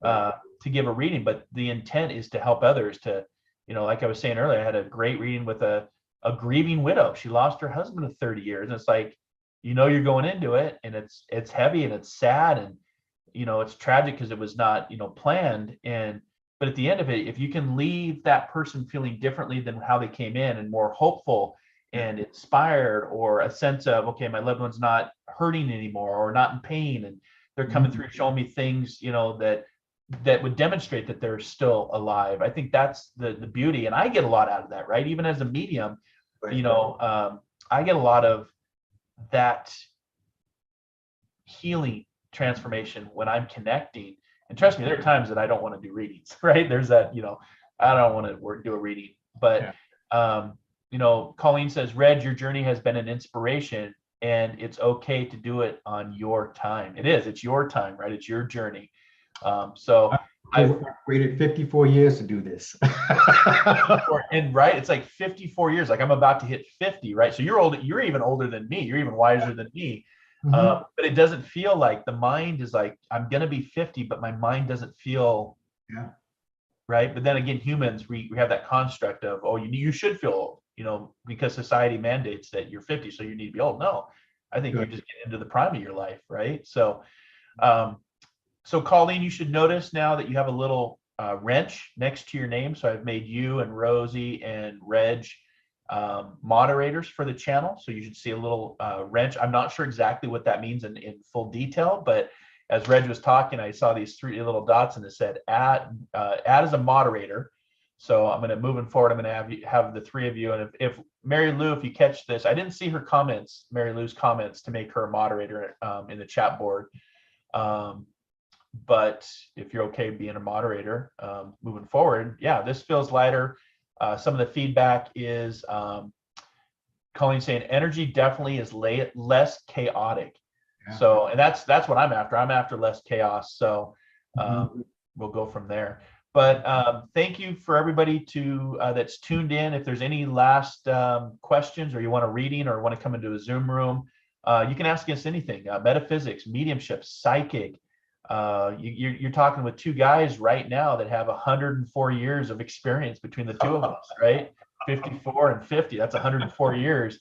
to give a reading, but the intent is to help others to, like I was saying earlier, I had a great reading with a grieving widow. She lost her husband of 30 years. And it's like, you're going into it and it's heavy and it's sad and, it's tragic because it was not, planned. But at the end of it, if you can leave that person feeling differently than how they came in and more hopeful and inspired, or a sense of, okay, my loved one's not hurting anymore or not in pain, and they're coming through showing me things, that would demonstrate that they're still alive. I think that's the beauty. And I get a lot out of that, right? Even as a medium, I get a lot of that healing transformation when I'm connecting. And trust me, there are times that I don't want to do readings, right? There's that, I don't want to do a reading, but, Colleen says, Reg, your journey has been an inspiration and it's okay to do it on your time. It is, it's your time, right? It's your journey. So I've waited 54 years to do this. And right, it's like 54 years, like I'm about to hit 50, right? So you're even older than me. You're even wiser than me. But it doesn't feel like, the mind is like, I'm going to be 50, but my mind doesn't feel right. But then again, humans, we have that construct of, oh, you should feel old, because society mandates that you're 50, so you need to be old. No, I think you're just getting into the prime of your life, right? So, so Colleen, you should notice now that you have a little wrench next to your name. So I've made you and Rosie and Reg moderators for the channel. So you should see a little wrench. I'm not sure exactly what that means in full detail, but as Reg was talking, I saw these 3 little dots and it said add as a moderator. So I'm going to, moving forward, I'm going to have the 3 of you. And if Mary Lou, if you catch this, I didn't see her comments, Mary Lou's comments to make her a moderator in the chat board. But if you're okay being a moderator moving forward, yeah, this feels lighter. Some of the feedback is Colleen saying energy definitely is less chaotic. Yeah. So, and that's what I'm after. I'm after less chaos. So we'll go from there. But thank you for everybody that's tuned in. If there's any last questions, or you want a reading, or want to come into a Zoom room, you can ask us anything. Metaphysics, mediumship, psychic. You're talking with 2 guys right now that have 104 years of experience between the 2 of us, right? 54 and 50. That's 104 years.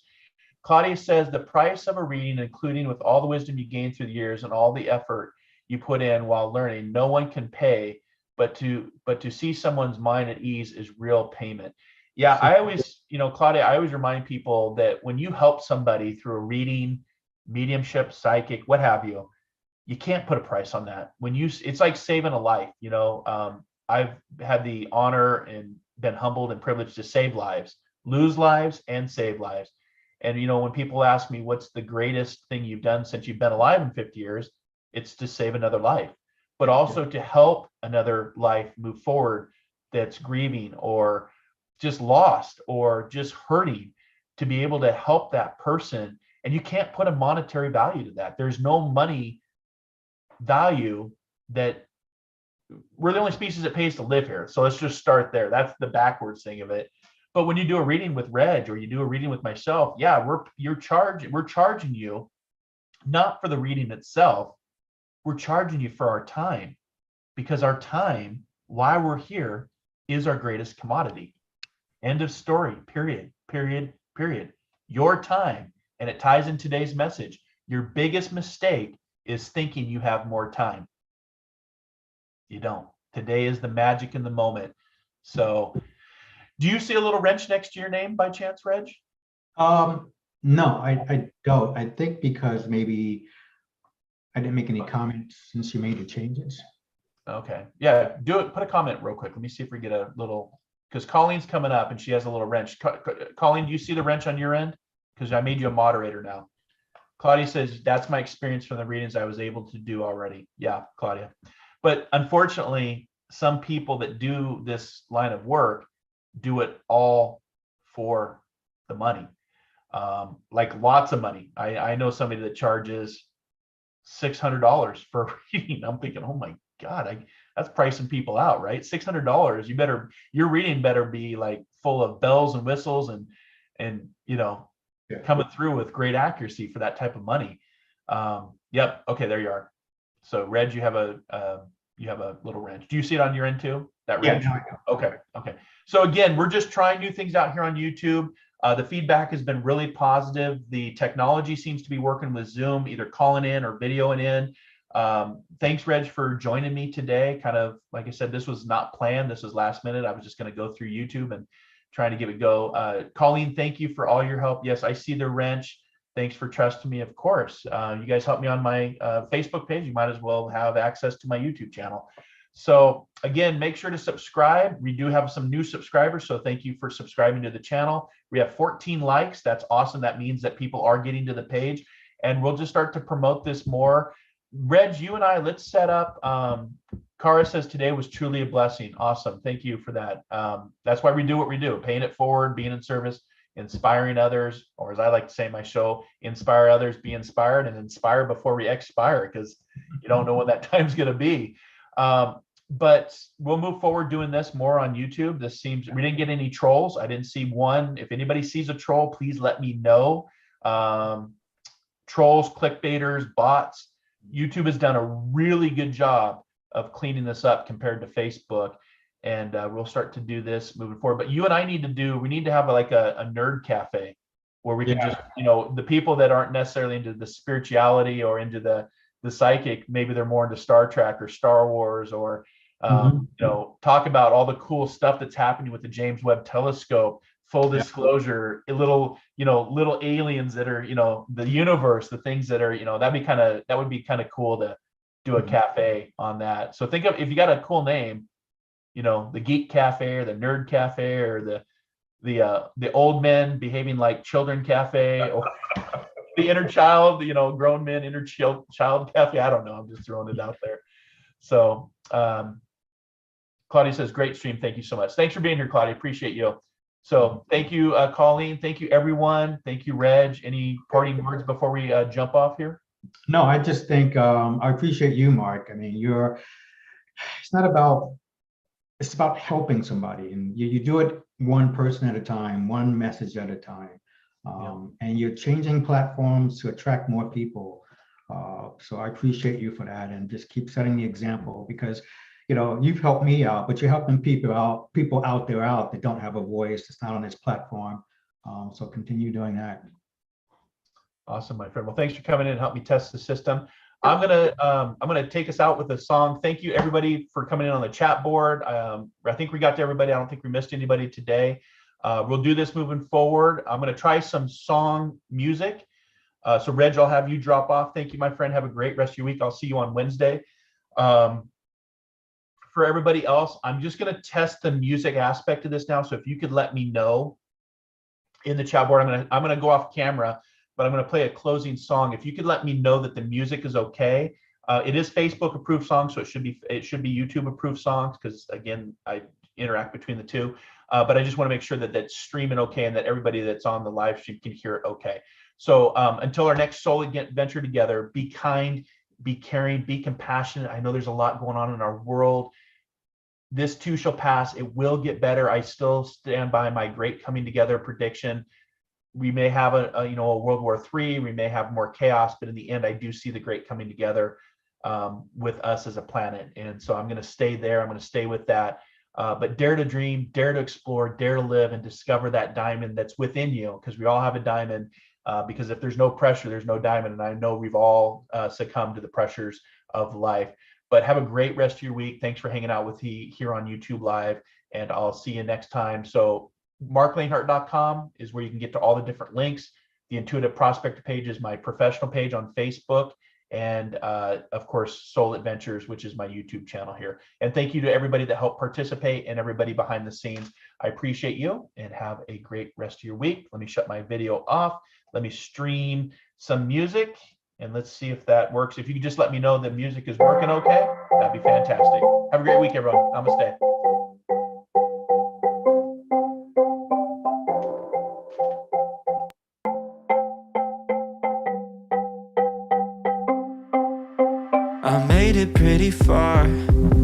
Claudia says the price of a reading, including with all the wisdom you gained through the years and all the effort you put in while learning, no one can pay. But to see someone's mind at ease is real payment. Yeah, I always, Claudia, I always remind people that when you help somebody through a reading, mediumship, psychic, what have you, you can't put a price on that. It's like saving a life. I've had the honor and been humbled and privileged to save lives, lose lives, and save lives. And when people ask me what's the greatest thing you've done since you've been alive in 50 years, it's to save another life, but also to help another life move forward that's grieving or just lost or just hurting, to be able to help that person. And you can't put a monetary value to that. There's no money value. That we're the only species that pays to live here. So let's just start there. That's the backwards thing of it. But when you do a reading with Reg, or you do a reading with myself, yeah, we're charging you not for the reading itself. We're charging you for our time, because our time, while we're here, is our greatest commodity. End of story, period. Your time, and it ties in today's message. Your biggest mistake is thinking you have more time. You don't. Today is the magic in the moment. So do you see a little wrench next to your name by chance, Reg? No, I don't. I think because maybe I didn't make any comments since you made the changes. Okay. Yeah, do it. Put a comment real quick. Let me see if we get a little, because Colleen's coming up and she has a little wrench. Colleen, do you see the wrench on your end? Because I made you a moderator now. Claudia says, that's my experience from the readings I was able to do already. Yeah, Claudia. But unfortunately, some people that do this line of work do it all for the money. Like lots of money. I know somebody that charges $600 for a reading. I'm thinking, oh my God, that's pricing people out, right? $600. Your reading better be like full of bells and whistles and coming through with great accuracy for that type of money. Yep. Okay, there you are. So Reg, you have a little wrench. Do you see it on your end too? That wrench? Yeah, no, okay. So again, we're just trying new things out here on YouTube. The feedback has been really positive. The technology seems to be working with Zoom, either calling in or videoing in. Thanks, Reg, for joining me today. Kind of, like I said, this was not planned. This was last minute. I was just going to go through YouTube and trying to give it a go. Colleen, thank you for all your help. Yes, I see the wrench. Thanks for trusting me, of course. You guys helped me on my Facebook page. You might as well have access to my YouTube channel. So again, make sure to subscribe. We do have some new subscribers, so thank you for subscribing to the channel. We have 14 likes. That's awesome. That means that people are getting to the page, and we'll just start to promote this more. Reg, you and I, let's set up. Cara says today was truly a blessing. Awesome. Thank you for that. That's why we do what we do, paying it forward, being in service, inspiring others, or as I like to say in my show, inspire others, be inspired, and inspire before we expire, because you don't know when that time's going to be. But we'll move forward doing this more on YouTube. This seems, we didn't get any trolls. I didn't see one. If anybody sees a troll, please let me know. Trolls, clickbaiters, bots. YouTube has done a really good job of cleaning this up compared to Facebook. And we'll start to do this moving forward. But you and I need to have like a nerd cafe where we can just, the people that aren't necessarily into the spirituality or into the psychic, maybe they're more into Star Trek or Star Wars, or talk about all the cool stuff that's happening with the James Webb Telescope full disclosure, little aliens that are, the universe, the things that are, that would be kind of cool to do a cafe on that. So think of, if you got a cool name, the Geek Cafe or the Nerd Cafe or the old men behaving like children cafe, or the inner child, grown men inner child cafe. I don't know. I'm just throwing it out there. So Claudia says, great stream. Thank you so much. Thanks for being here, Claudia. Appreciate you. So thank you, Colleen. Thank you, everyone. Thank you, Reg. Any parting words before we jump off here? No, I just think I appreciate you, Mark. I mean, it's about helping somebody, and you do it one person at a time, one message at a time. And you're changing platforms to attract more people. So I appreciate you for that, and just keep setting the example, because you've helped me out, but you're helping people out there that don't have a voice, that's not on this platform. So continue doing that. Awesome, my friend. Well, thanks for coming in and help me test the system. I'm gonna take us out with a song. Thank you, everybody, for coming in on the chat board. I think we got to everybody. I don't think we missed anybody today. We'll do this moving forward. I'm gonna try some song music. So Reg, I'll have you drop off. Thank you, my friend. Have a great rest of your week. I'll see you on Wednesday. For everybody else, I'm just gonna test the music aspect of this now. So if you could let me know in the chat board, I'm gonna go off camera, but I'm going to play a closing song. If you could let me know that the music is okay. It is Facebook approved songs, so it should be YouTube approved songs, because again, I interact between the two. But I just want to make sure that that's streaming okay, and that everybody that's on the live stream can hear it okay. So until our next soul adventure together, be kind, be caring, be compassionate. I know there's a lot going on in our world. This too shall pass. It will get better. I still stand by my great coming together prediction. We may have a World War III, we may have more chaos, but in the end, I do see the great coming together with us as a planet. And so I'm going to stay there. I'm going to stay with that. But dare to dream, dare to explore, dare to live, and discover that diamond that's within you, because we all have a diamond. Because if there's no pressure, there's no diamond. And I know we've all succumbed to the pressures of life. But have a great rest of your week. Thanks for hanging out with me here on YouTube Live, and I'll see you next time. So marklainhart.com is where you can get to all the different links. The Intuitive Prospector page is my professional page on Facebook, and of course Soul Adventures, which is my YouTube channel here. And thank you to everybody that helped participate and everybody behind the scenes. I appreciate you, and have a great rest of your week. Let me shut my video off. Let me stream some music, and let's see if that works. If you could just let me know the music is working okay, that'd be fantastic. Have a great week, everyone. Namaste. I made it pretty far,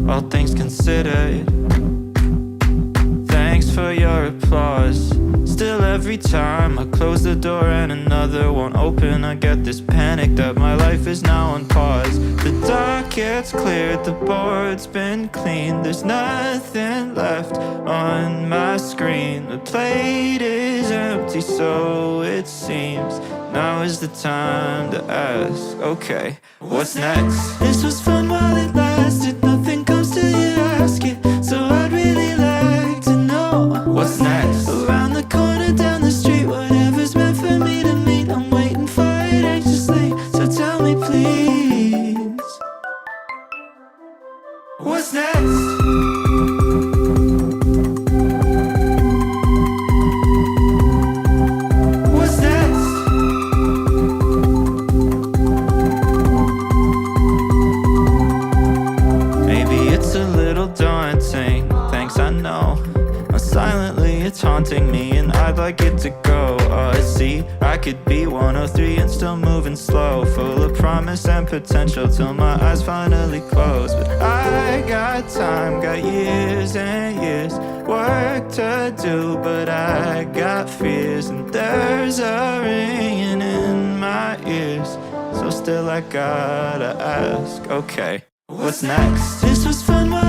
all things considered. Thanks for your applause. Still, every time I close the door and another won't open, I get this panic that my life is now on pause. The dark gets cleared, the board's been cleaned, there's nothing left on my screen. The plate is empty, so it seems. Now is the time to ask, okay, what's next? This was fun while it lasted, nothing comes till you ask it. So I'd really like to know what's next. Around the corner, down the street, whatever's meant for me to meet, I'm waiting for it anxiously. So tell me please, what's next? Daunting, thanks, I know. Silently it's haunting me, and I'd like it to go. See, I could be 103 and still moving slow, full of promise and potential till my eyes finally close. But I got time, got years and years, work to do, but I got fears, and there's a ringing in my ears. So still I gotta ask, okay, what's next? This was fun.